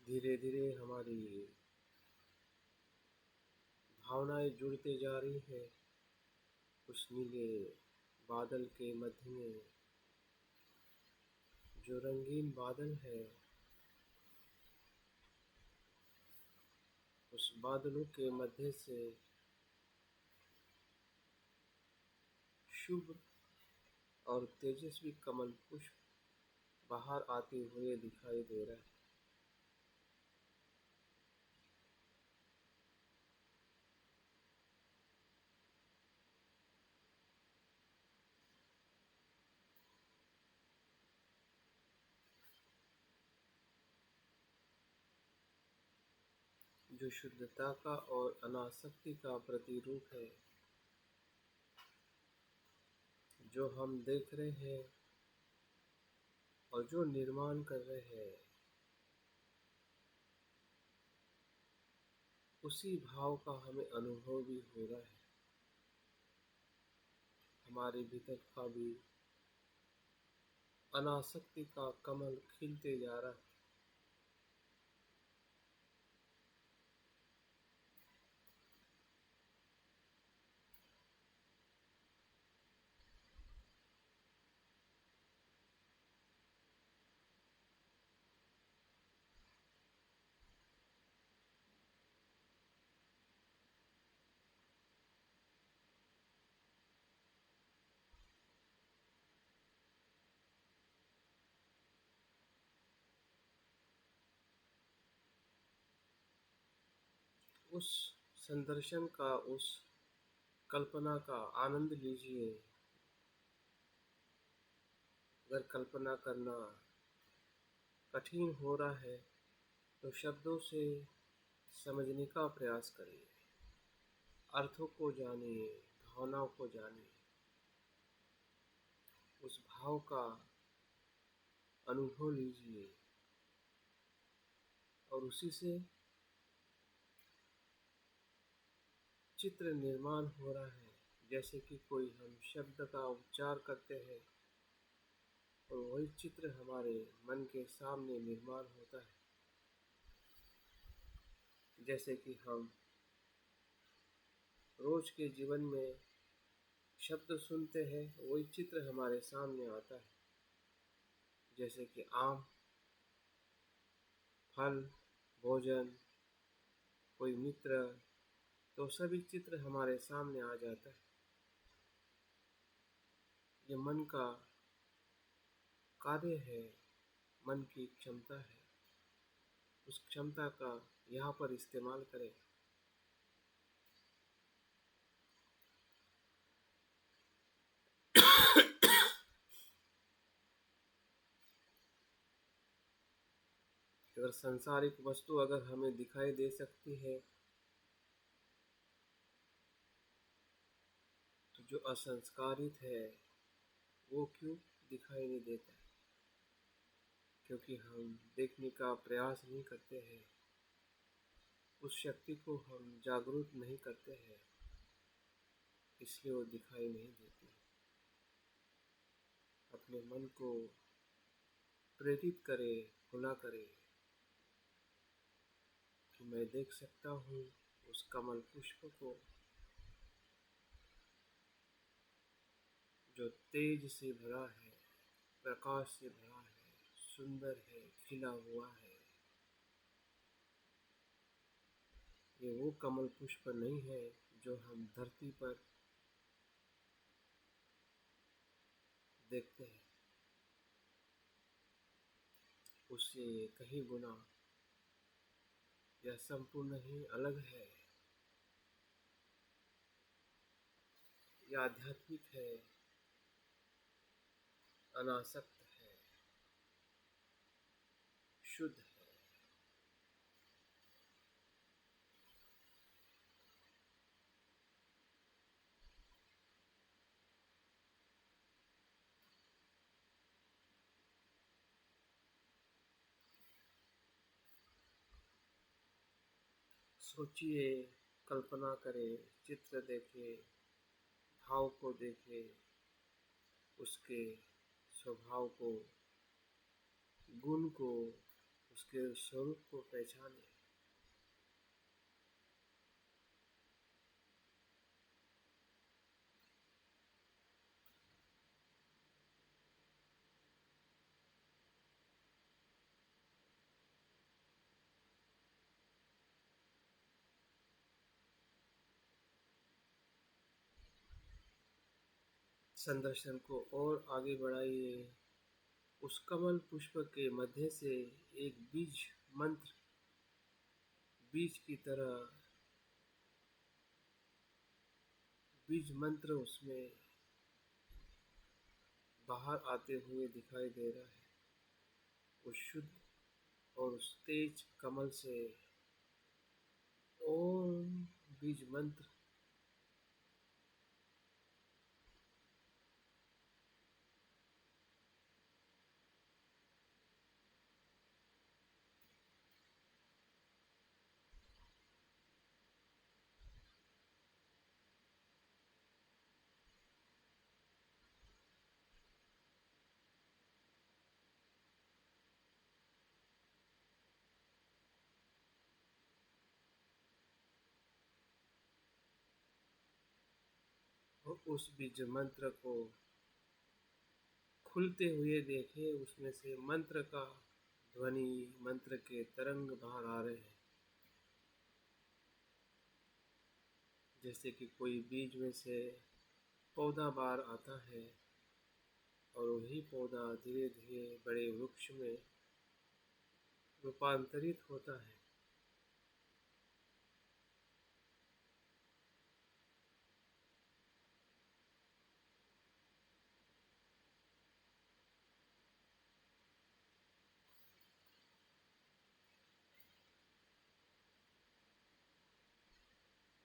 धीरे धीरे हमारी भावनाएं जुड़ते जा रही है उस नीले बादल के मध्य में। जो रंगीन बादल है, उस बादलों के मध्य से शुभ और तेजस्वी कमल पुष्प बाहर आते हुए दिखाई दे रहा है। जो शुद्धता का और अनासक्ति का प्रतिरूप है, जो हम देख रहे हैं और जो निर्माण कर रहे हैं, उसी भाव का हमें अनुभव भी हो रहा है। हमारे भीतर का भी अनासक्ति का कमल खिलते जा रहा है। उस संदर्शन का, उस कल्पना का आनंद लीजिए। अगर कल्पना करना कठिन हो रहा है तो शब्दों से समझने का प्रयास करिए, अर्थों को जानिए, भावनाओं को जानिए, उस भाव का अनुभव लीजिए और उसी से चित्र निर्माण हो रहा है। जैसे कि कोई हम शब्द का उच्चार करते हैं और वही चित्र हमारे मन के सामने निर्माण होता है। जैसे कि हम रोज के जीवन में शब्द सुनते हैं, वही चित्र हमारे सामने आता है। जैसे कि आम, फल, भोजन, कोई मित्र, तो सभी चित्र हमारे सामने आ जाता है। ये मन का कार्य है, मन की क्षमता है। उस क्षमता का यहाँ पर इस्तेमाल करें। अगर सांसारिक वस्तु अगर हमें दिखाई दे सकती है, तो जो असंस्कारित है वो क्यों दिखाई नहीं देता है? क्योंकि हम देखने का प्रयास नहीं करते हैं, उस शक्ति को हम जागरूक नहीं करते हैं, इसलिए वो दिखाई नहीं देती। अपने मन को प्रेरित करे, खुला करे कि मैं देख सकता हूँ उस कमल पुष्प को जो तेज से भरा है, प्रकाश से भरा है, सुंदर है, खिला हुआ है। ये वो कमल पुष्प नहीं है जो हम धरती पर देखते हैं, उससे कहीं गुना यह संपूर्ण ही अलग है। यह आध्यात्मिक है, अनासक्त है, शुद्ध है। सोचिए, कल्पना करें, चित्र देखें, भाव को देखें, उसके स्वभाव को, गुण को, उसके स्वरूप को पहचाने। संदर्शन को और आगे बढ़ाइए। उस कमल पुष्प के मध्य से एक बीज की तरह बीज मंत्र उसमें बाहर आते हुए दिखाई दे रहा है। उस शुद्ध और उस तेज कमल से ओम बीज मंत्र और उस बीज मंत्र को खुलते हुए देखे। उसमें से मंत्र का ध्वनि, मंत्र के तरंग बाहर आ रहे हैं। जैसे कि कोई बीज में से पौधा बाहर आता है और वही पौधा धीरे धीरे बड़े वृक्ष में रूपांतरित होता है।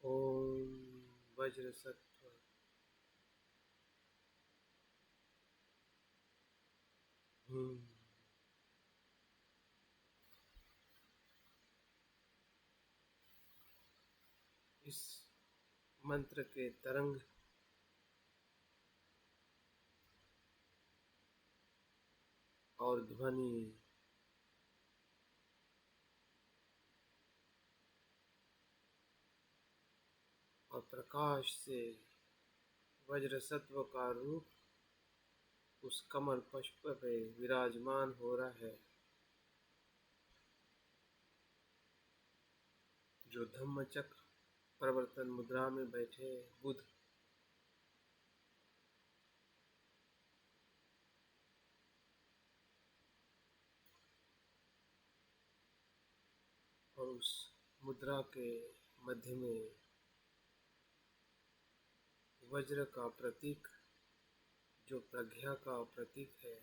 ओम वज्र सत्व हूँ। इस मंत्र के तरंग और ध्वनि और प्रकाश से वज्र सत्व का रूप उस कमल पुष्प पे विराजमान हो रहा है, जो धम्मचक्र प्रवर्तन मुद्रा में बैठे बुध और उस मुद्रा के मध्य में वज्र का प्रतीक जो प्रज्ञा का प्रतीक है,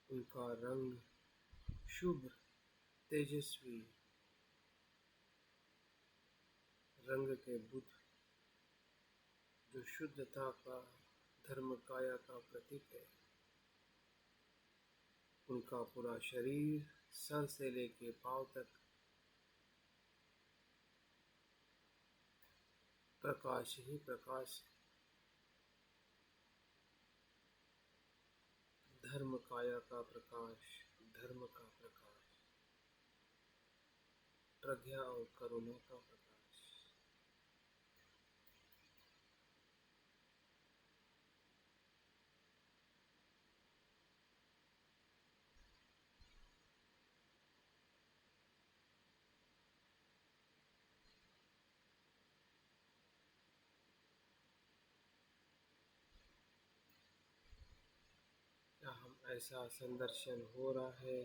उनका रंग शुभ तेजस्वी रंग के बुध जो शुद्धता का धर्म काया का प्रतीक है, उनका पूरा शरीर सर से लेके पांव तक प्रकाश ही प्रकाश, धर्म काया का प्रकाश, धर्म का प्रकाश, प्रज्ञा और करुणा का प्रकाश। क्या हम ऐसा संदर्शन हो रहा है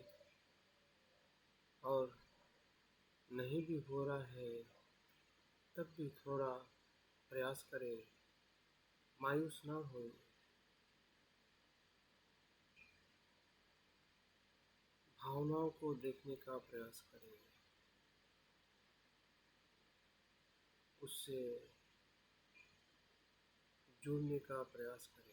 और नहीं भी हो रहा है तब भी थोड़ा प्रयास करें, मायूस ना हो, भावनाओं को देखने का प्रयास करें, उससे जुड़ने का प्रयास करें।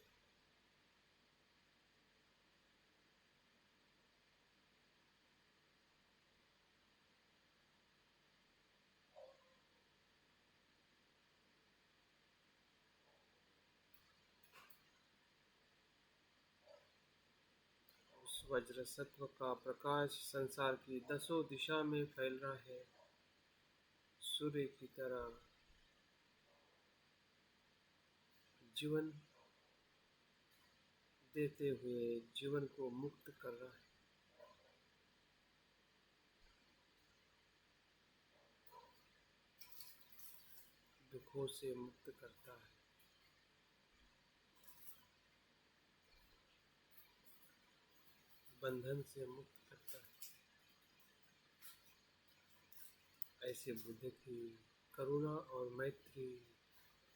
उस वज्र सत्व का प्रकाश संसार की दसों दिशा में फैल रहा है, सूर्य की तरह जीवन देते हुए जीवन को मुक्त कर रहा है। दुखों से मुक्त करता है, बंधन से मुक्त करता है। ऐसे बुद्ध की करुणा और मैत्री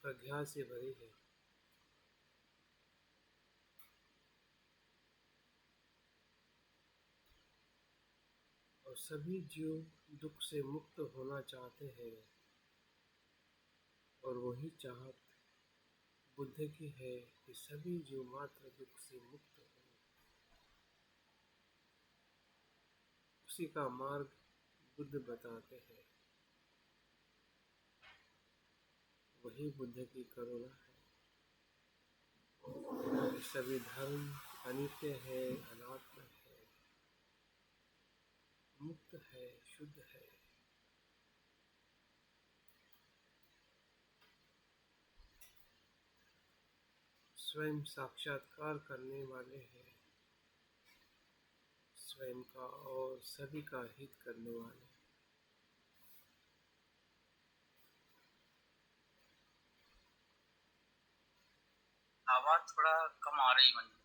प्रज्ञा से भरी है। और सभी जीव दुख से मुक्त होना चाहते हैं और वही चाहत बुद्ध की है कि सभी जीव मात्र दुख से मुक्त हो। उसी का मार्ग बुद्ध बताते हैं, वही बुद्ध की करुणा है। सभी धर्म अनित्य है, अनात्म है, मुक्त है, शुद्ध है। स्वयं साक्षात्कार करने वाले हैं, स्वयं का और सभी का हित करने वाले। आवाज थोड़ा कम आ रही मंजू।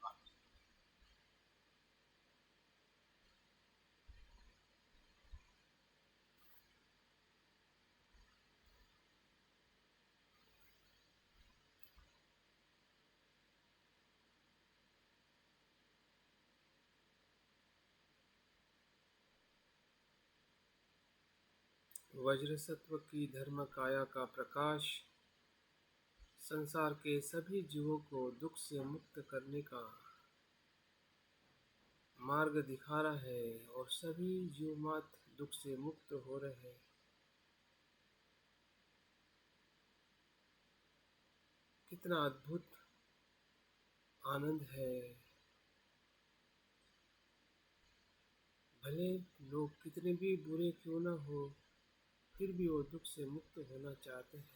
वज्र सत्व की धर्म काया का प्रकाश संसार के सभी जीवों को दुख से मुक्त करने का मार्ग दिखा रहा है और सभी जीव मात्र दुख से मुक्त हो रहे हैं। कितना अद्भुत आनंद है। भले लोग कितने भी बुरे क्यों ना हो, फिर भी वो दुख से मुक्त होना चाहते हैं।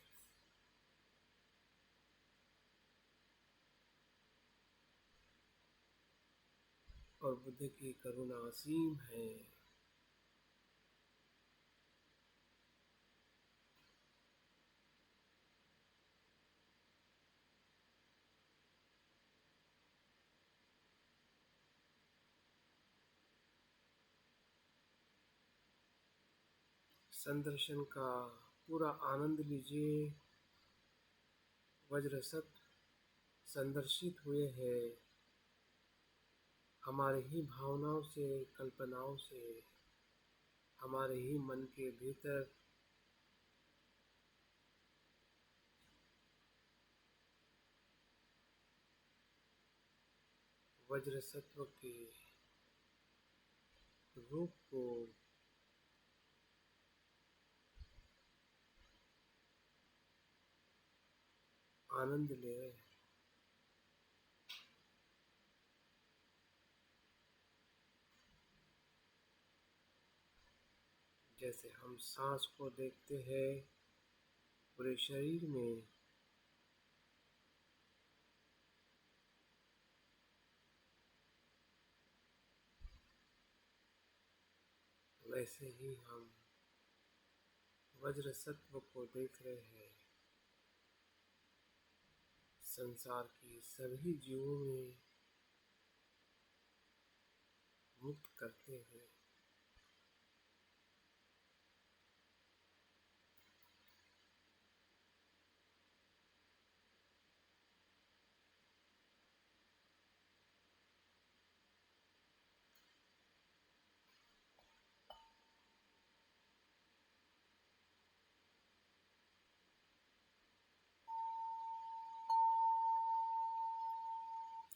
और बुद्ध की करुणा असीम है। संदर्शन का पूरा आनंद लीजिए। वज्रसत्व संदर्शित हुए हैं हमारे ही भावनाओं से, कल्पनाओं से, हमारे ही मन के भीतर। वज्रसत्व के रूप को आनंद ले रहे हैं। जैसे हम सांस को देखते हैं पूरे शरीर में, वैसे ही हम वज्रसत्व को देख रहे हैं संसार के सभी जीवों में मुक्त करते हुए।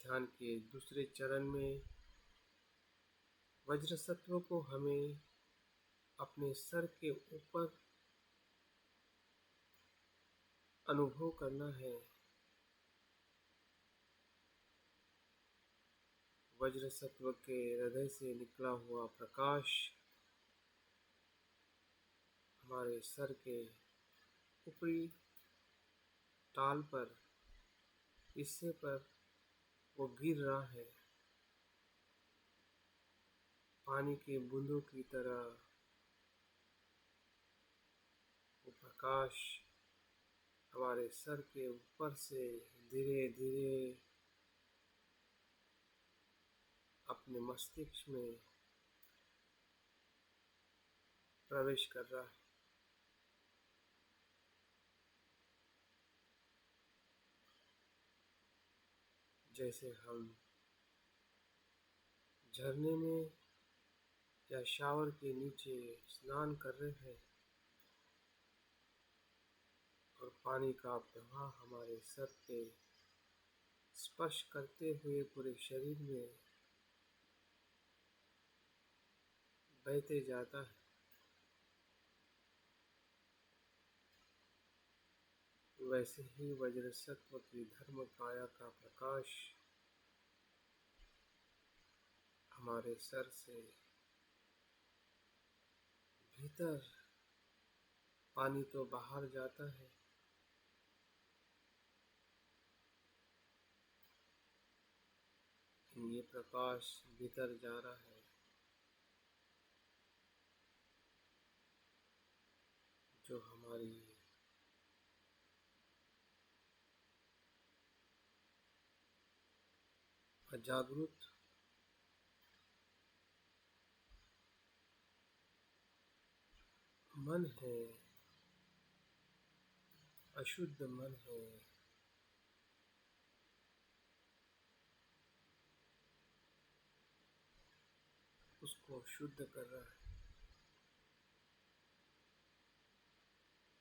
ध्यान के दूसरे चरण में वज्रसत्व को हमें अपने सर के ऊपर अनुभव करना है। वज्रसत्व के हृदय से निकला हुआ प्रकाश हमारे सर के ऊपरी ताल पर, हिस्से पर वो गिर रहा है। पानी के बूंदों की तरह वो प्रकाश हमारे सर के ऊपर से धीरे धीरे अपने मस्तिष्क में प्रवेश कर रहा है। जैसे हम झरने में या शावर के नीचे स्नान कर रहे हैं और पानी का प्रवाह हमारे सर पे स्पर्श करते हुए पूरे शरीर में बहते जाता है। वैसे ही वज्रसत्व की धर्म काया का प्रकाश हमारे सर से भीतर, पानी तो बाहर जाता है, लेकिन ये प्रकाश भीतर जा रहा है, जो हमारी अजागरूक मन है, अशुद्ध मन है, उसको शुद्ध कर रहा है।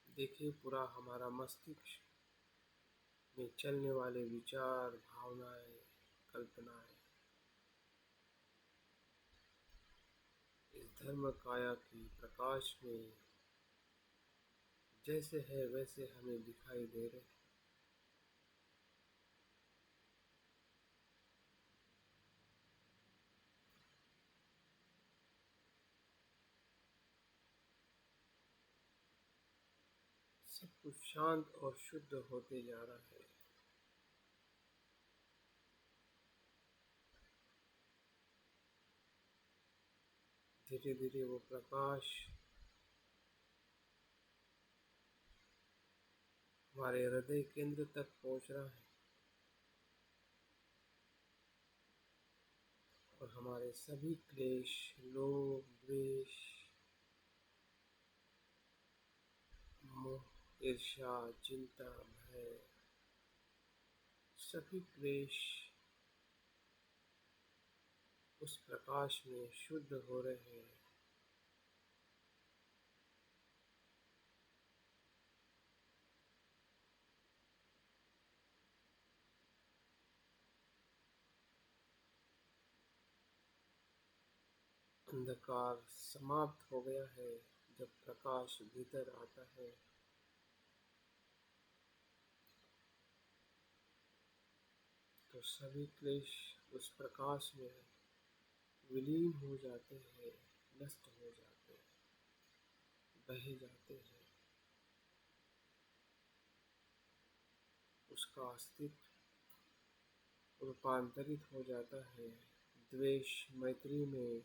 देखिए पूरा हमारा मस्तिष्क में चलने वाले विचार, भावनाएं, कल्पनाएं धर्म काया की प्रकाश में जैसे है वैसे हमें दिखाई दे रहे। सब कुछ शांत और शुद्ध होते जा रहा है। धीरे धीरे वो प्रकाश हमारे हृदय केंद्र तक पहुंच रहा है और हमारे सभी क्लेश, लोभ, द्वेष, मोह, ईर्ष्या, चिंता, भय, सभी क्लेश उस प्रकाश में शुद्ध हो रहे हैं। अंधकार समाप्त हो गया है। जब प्रकाश भीतर आता है तो सभी क्लेश उस प्रकाश में विलीन हो जाते हैं, नष्ट हो जाते हैं, बह जाते हैं। उसका अस्तित्व रूपांतरित हो जाता है द्वेष मैत्री में,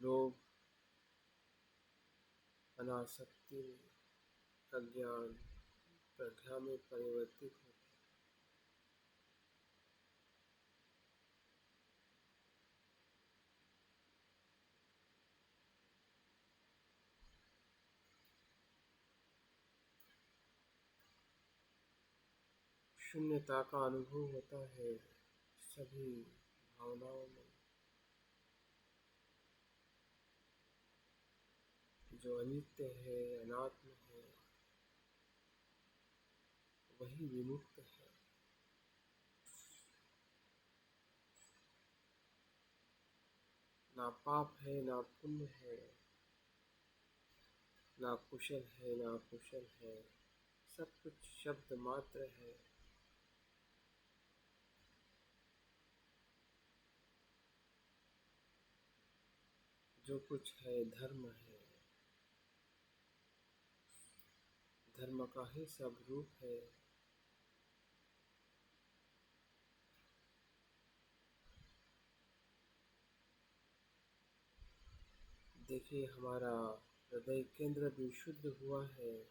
लोभ अनासक्ति में, अज्ञान प्रज्ञा में परिवर्तित होता है। शून्यता का अनुभव होता है सभी भावनाओं में। जो अनित्य है, अनात्म है, वही विमुक्त है। ना पाप है, ना पुण्य है, ना कुशल है, ना कुशल है, सब कुछ शब्द मात्र है। जो कुछ है धर्म है, धर्म का ही सब रूप है। देखिए हमारा हृदय केंद्र भी शुद्ध हुआ है।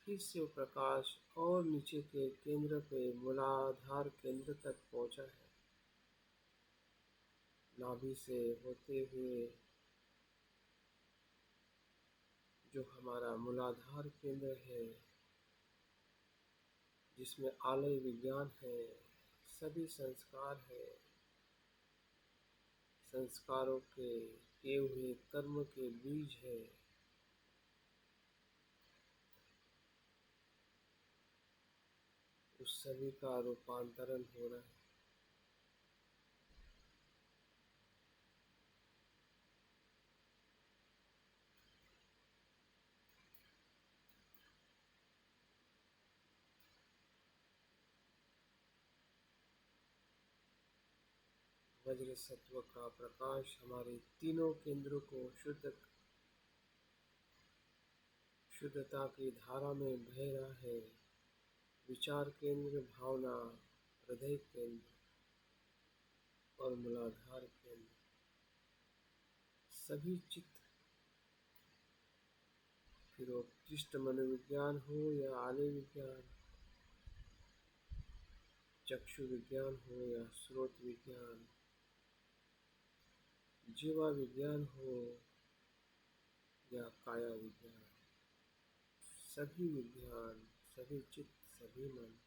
फिर से वो प्रकाश और नीचे के केंद्र पे मूलाधार केंद्र तक पहुंचा है। नाभि से होते हुए जो हमारा मूलाधार केंद्र है, जिसमें आलय विज्ञान है, सभी संस्कार है, संस्कारों के किए हुए कर्म के बीज है। उस सभी का रूपांतरण हो रहा है। वज्र सत्व का प्रकाश हमारे तीनों केंद्रों को शुद्धता की धारा में बह रहा है। विचार केंद्र, भावना, हृदय केंद्र और मूलाधार केंद्र, सभी चित्त, फिर वो कृष्ण मनोविज्ञान हो या आलय विज्ञान, चक्षु विज्ञान हो या स्रोत विज्ञान, जीवा विज्ञान हो या काया विज्ञान, सभी विज्ञान, सभी चित्त, सभी मन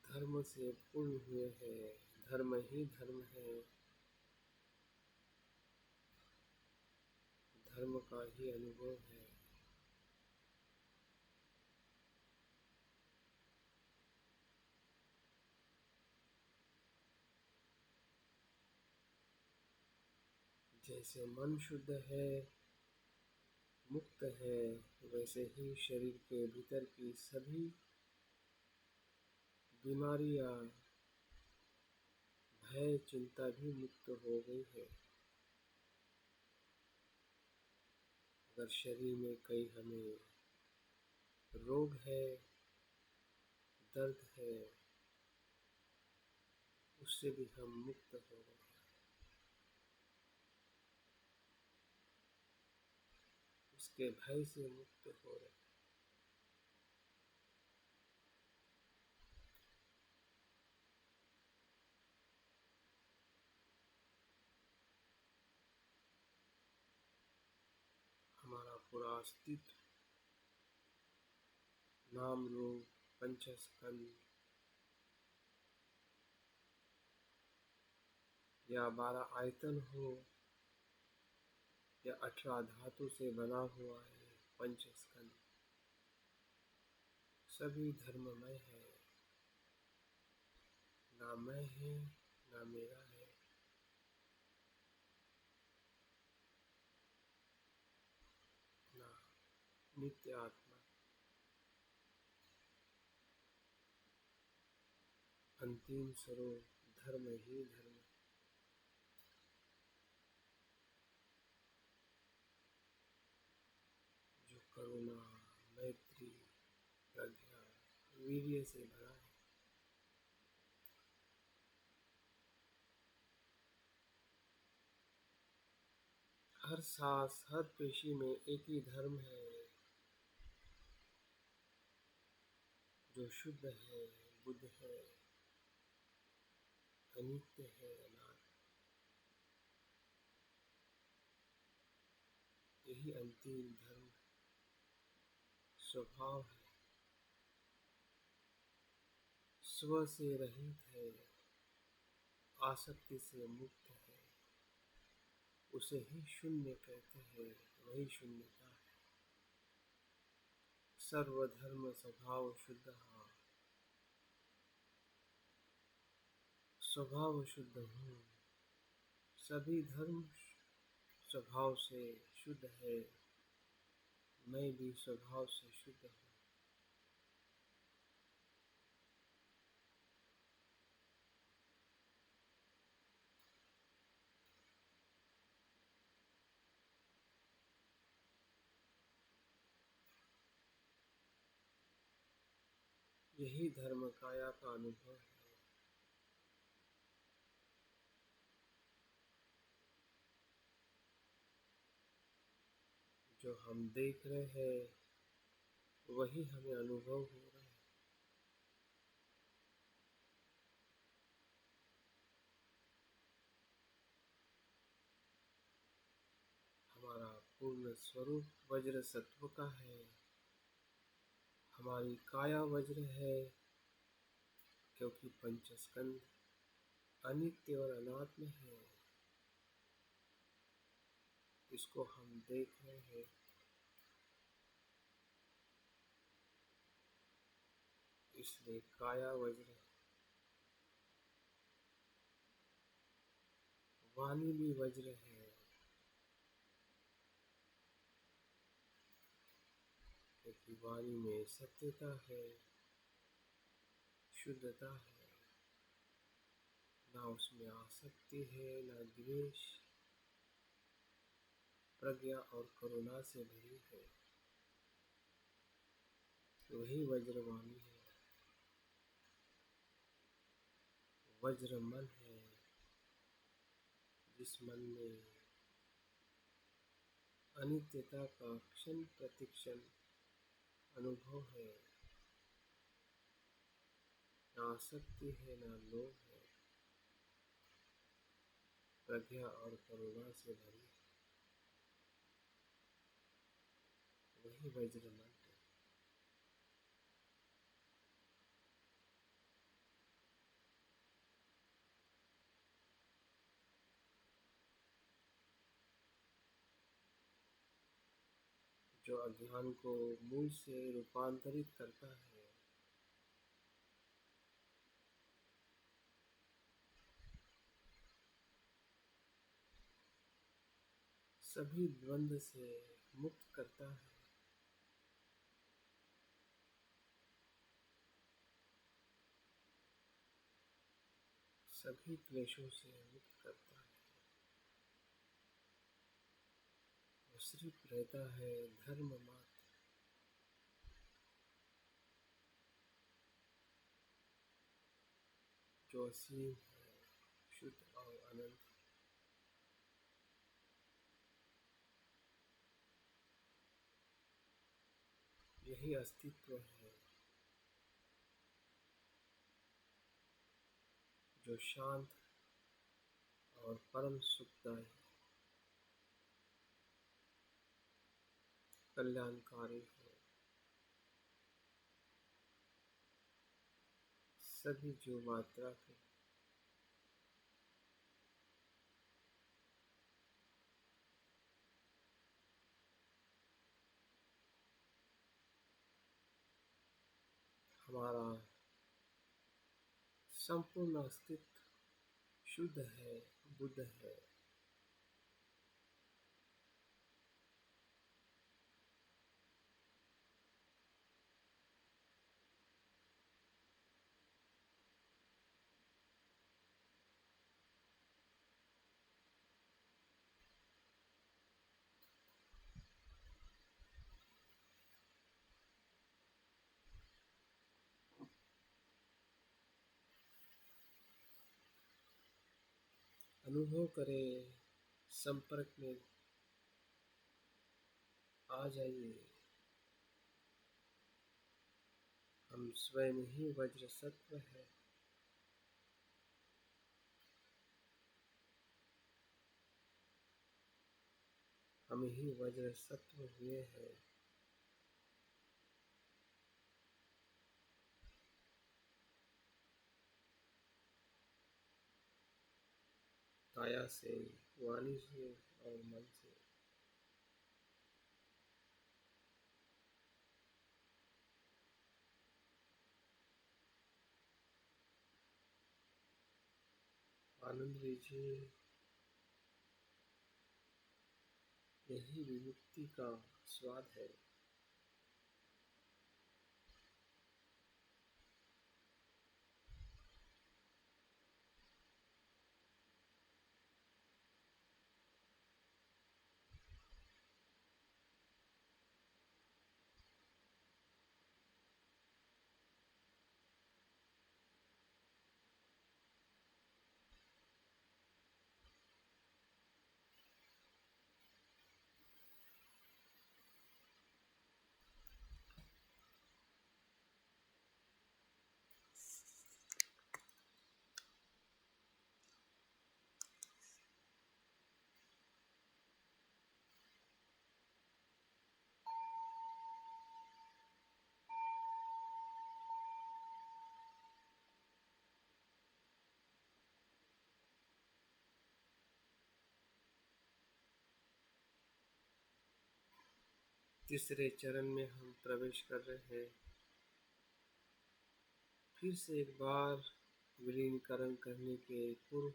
धर्म से पूर्ण हुए हैं। धर्म ही धर्म है, धर्म का ही अनुभव है। जैसे मन शुद्ध है, मुक्त है, वैसे ही शरीर के भीतर की सभी बीमारियां, भय, चिंता भी मुक्त हो गई है। अगर शरीर में कहीं हमें रोग है, दर्द है, उससे भी हम मुक्त हो गए, उसके भय से मुक्त हो रहे। हमारा पूरा अस्तित्व, नाम रूप, पंचस्कंद या 12 आयतन हो या 18 धातु से बना हुआ है पंचस्कंद, सभी धर्ममय है। ना मैं है, ना मेरा है, ना नित्य आत्मा। अंतिम स्वरूप धर्म ही धर्म, जो करुणा, मैत्री, प्रज्ञा, वीर्य से भरा है। हर सांस, हर पेशी में एक ही धर्म है, जो शुद्ध है, बुद्ध है, अनित्य है, अनाथ। यही अंतिम धर्म स्वभाव है, स्व से रहित है, आसक्ति से मुक्त है, उसे ही शून्य कहते हैं, वही शून्यता है। सर्वधर्म स्वभाव शुद्ध, स्वभाव शुद्ध हूँ। सभी धर्म स्वभाव से शुद्ध है, मैं भी स्वभाव से शुद्ध हूँ। यही धर्म काया का अनुभव है, जो हम देख रहे हैं वही हमें अनुभव हो रहा है। हमारा पूर्ण स्वरूप वज्र सत्व का है, हमारी काया वज्र है, क्योंकि पंचस्कंद अनित्य और अनात्म है। इसको हम देख रहे हैं, इसलिए काया वज्र है। वाणी भी वज्र है, क्योंकि वाणी में सत्यता है, शुद्धता है, ना उसमें आसक्ति है, ना द्वेष, प्रज्ञा और करुणा से भरी है। वही वज्रवाणी है। वज्र मन है, जिस मन में अनित्यता का क्षण प्रतिक्षण अनुभव है, ना आसक्ति है, ना लोभ है, प्रज्ञा और करुणा से भरी है, वही वज्र मन है। जो अज्ञान को मूल से रूपांतरित करता है। सभी द्वंद्व से मुक्त करता है। सभी क्लेशों से मुक्त करता है। वो सिर्फ रहता है धर्म मात्र, जो असीम है, शुद्ध और अनंत। यही अस्तित्व है जो शांत और परम सुखदायी, कल्याणकारी है। सभी जीव मात्रा के हमारा संपूर्ण अस्तित्व शुद्ध है, बुद्ध है। अनुभव करें, संपर्क में आ जाइए। हम स्वयं ही वज्र सत्व है। हम ही वज्र सत्व हुए हैं। काया से, वाणी से और मन से। आनंद लीजिए। यही विमुक्ति का स्वाद है। तीसरे चरण में हम प्रवेश कर रहे हैं। फिर से एक बार विलीनीकरण करने के पूर्व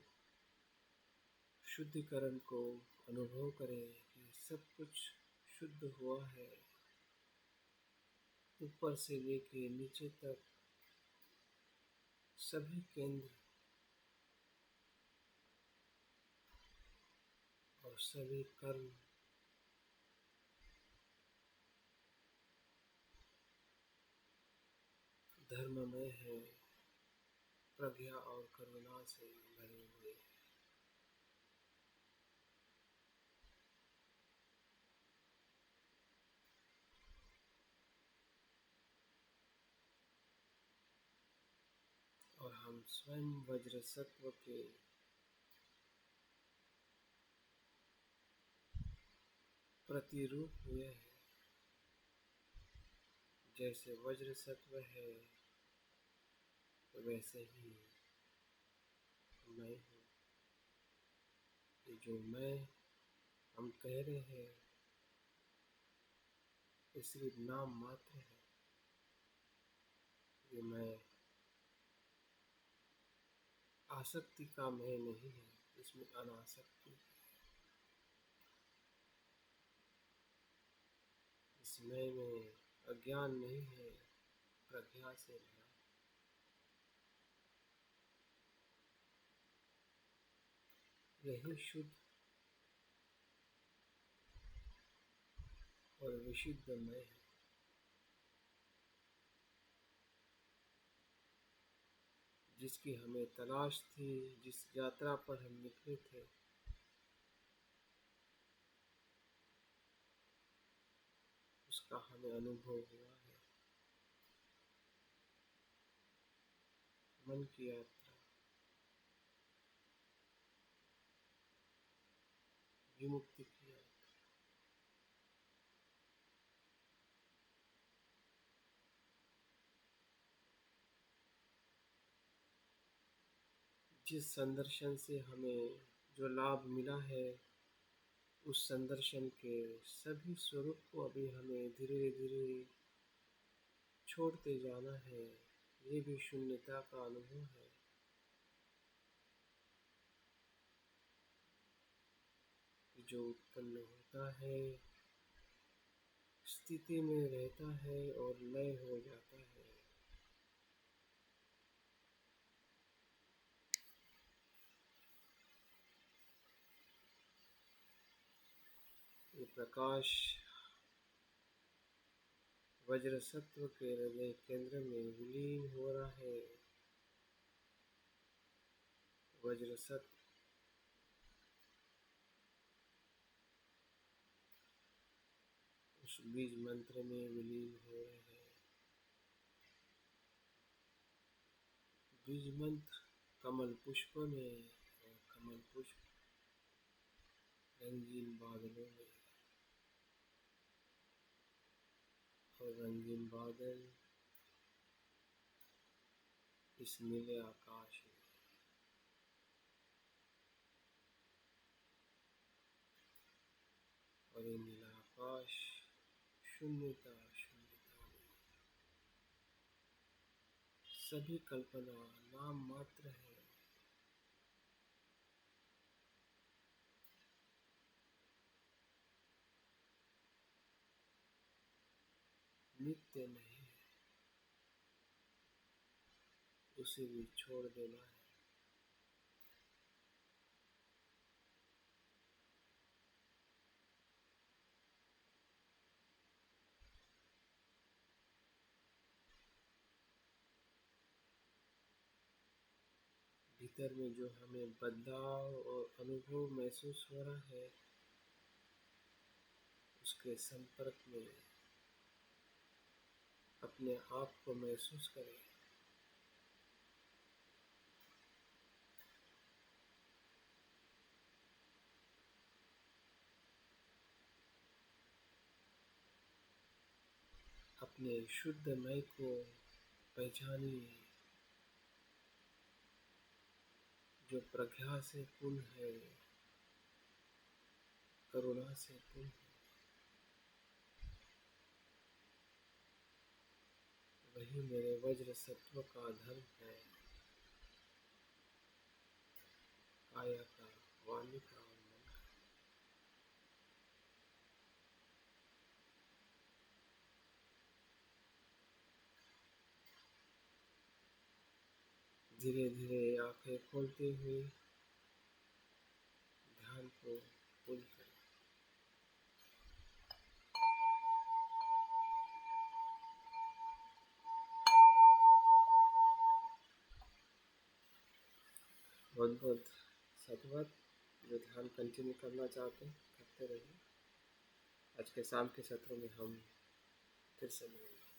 शुद्धिकरण को अनुभव करें कि सब कुछ शुद्ध हुआ है। ऊपर से लेके नीचे तक सभी केंद्र और सभी कर्म धर्ममय है, प्रज्ञा और करुणा से भरे हुए। और हम स्वयं वज्र सत्व के प्रतिरूप हुए हैं। जैसे वज्र सत्व है वैसे ही मैं हूँ। ये जो मैं हम कह रहे हैं ये सिर्फ नाम मात्र है। ये मैं आसक्ति का मैं नहीं है, इसमें अनासक्ति है। मैं में अज्ञान नहीं है, प्रज्ञा से भरा। यही शुद्ध और विशुद्ध मैं है। जिसकी हमें तलाश थी, जिस यात्रा पर हम निकले थे, उसका हमें अनुभव हुआ है। मन की यात्रा, विमुक्ति की यात्रा। जिस संदर्शन से हमें जो लाभ मिला है, उस संदर्शन के सभी स्वरूप को अभी हमें धीरे धीरे छोड़ते जाना है। ये भी शून्यता का अनुभव है। जो उत्पन्न होता है, स्थिति में रहता है और लय हो जाता है। ये प्रकाश वज्र सत्व के हृदय केंद्र में विलीन हो रहा है। वज्र सत्व उस बीज मंत्र में विलीन हो रहे हैं। बीज मंत्र कमल पुष्प में, और कमल पुष्प रंगीन बादलों में, और रंगीन बादल इस नीले आकाश में। और ये नीला आकाश शून्यता शून्यता में सभी कल्पना नाम मात्र है। नित्य नहीं है, उसे भी छोड़ देना है। भीतर में जो हमें बदलाव और अनुभव महसूस हो रहा है, उसके संपर्क में अपने आप को महसूस करें। अपने शुद्ध मैं को पहचानिए, जो प्रज्ञा से पूर्ण है, करुणा से पूर्ण है। वही मेरे वज्र सत्व का धर्म है, काया का, वाणी का और मन का। धीरे धीरे आंखें खोलते हुए ध्यान को पूर्ण करें। बहुत बहुत साधुवाद। जो ध्यान कंटिन्यू करना चाहते हैं करते रहिए। आज के शाम के सत्र में हम फिर से मिलेंगे।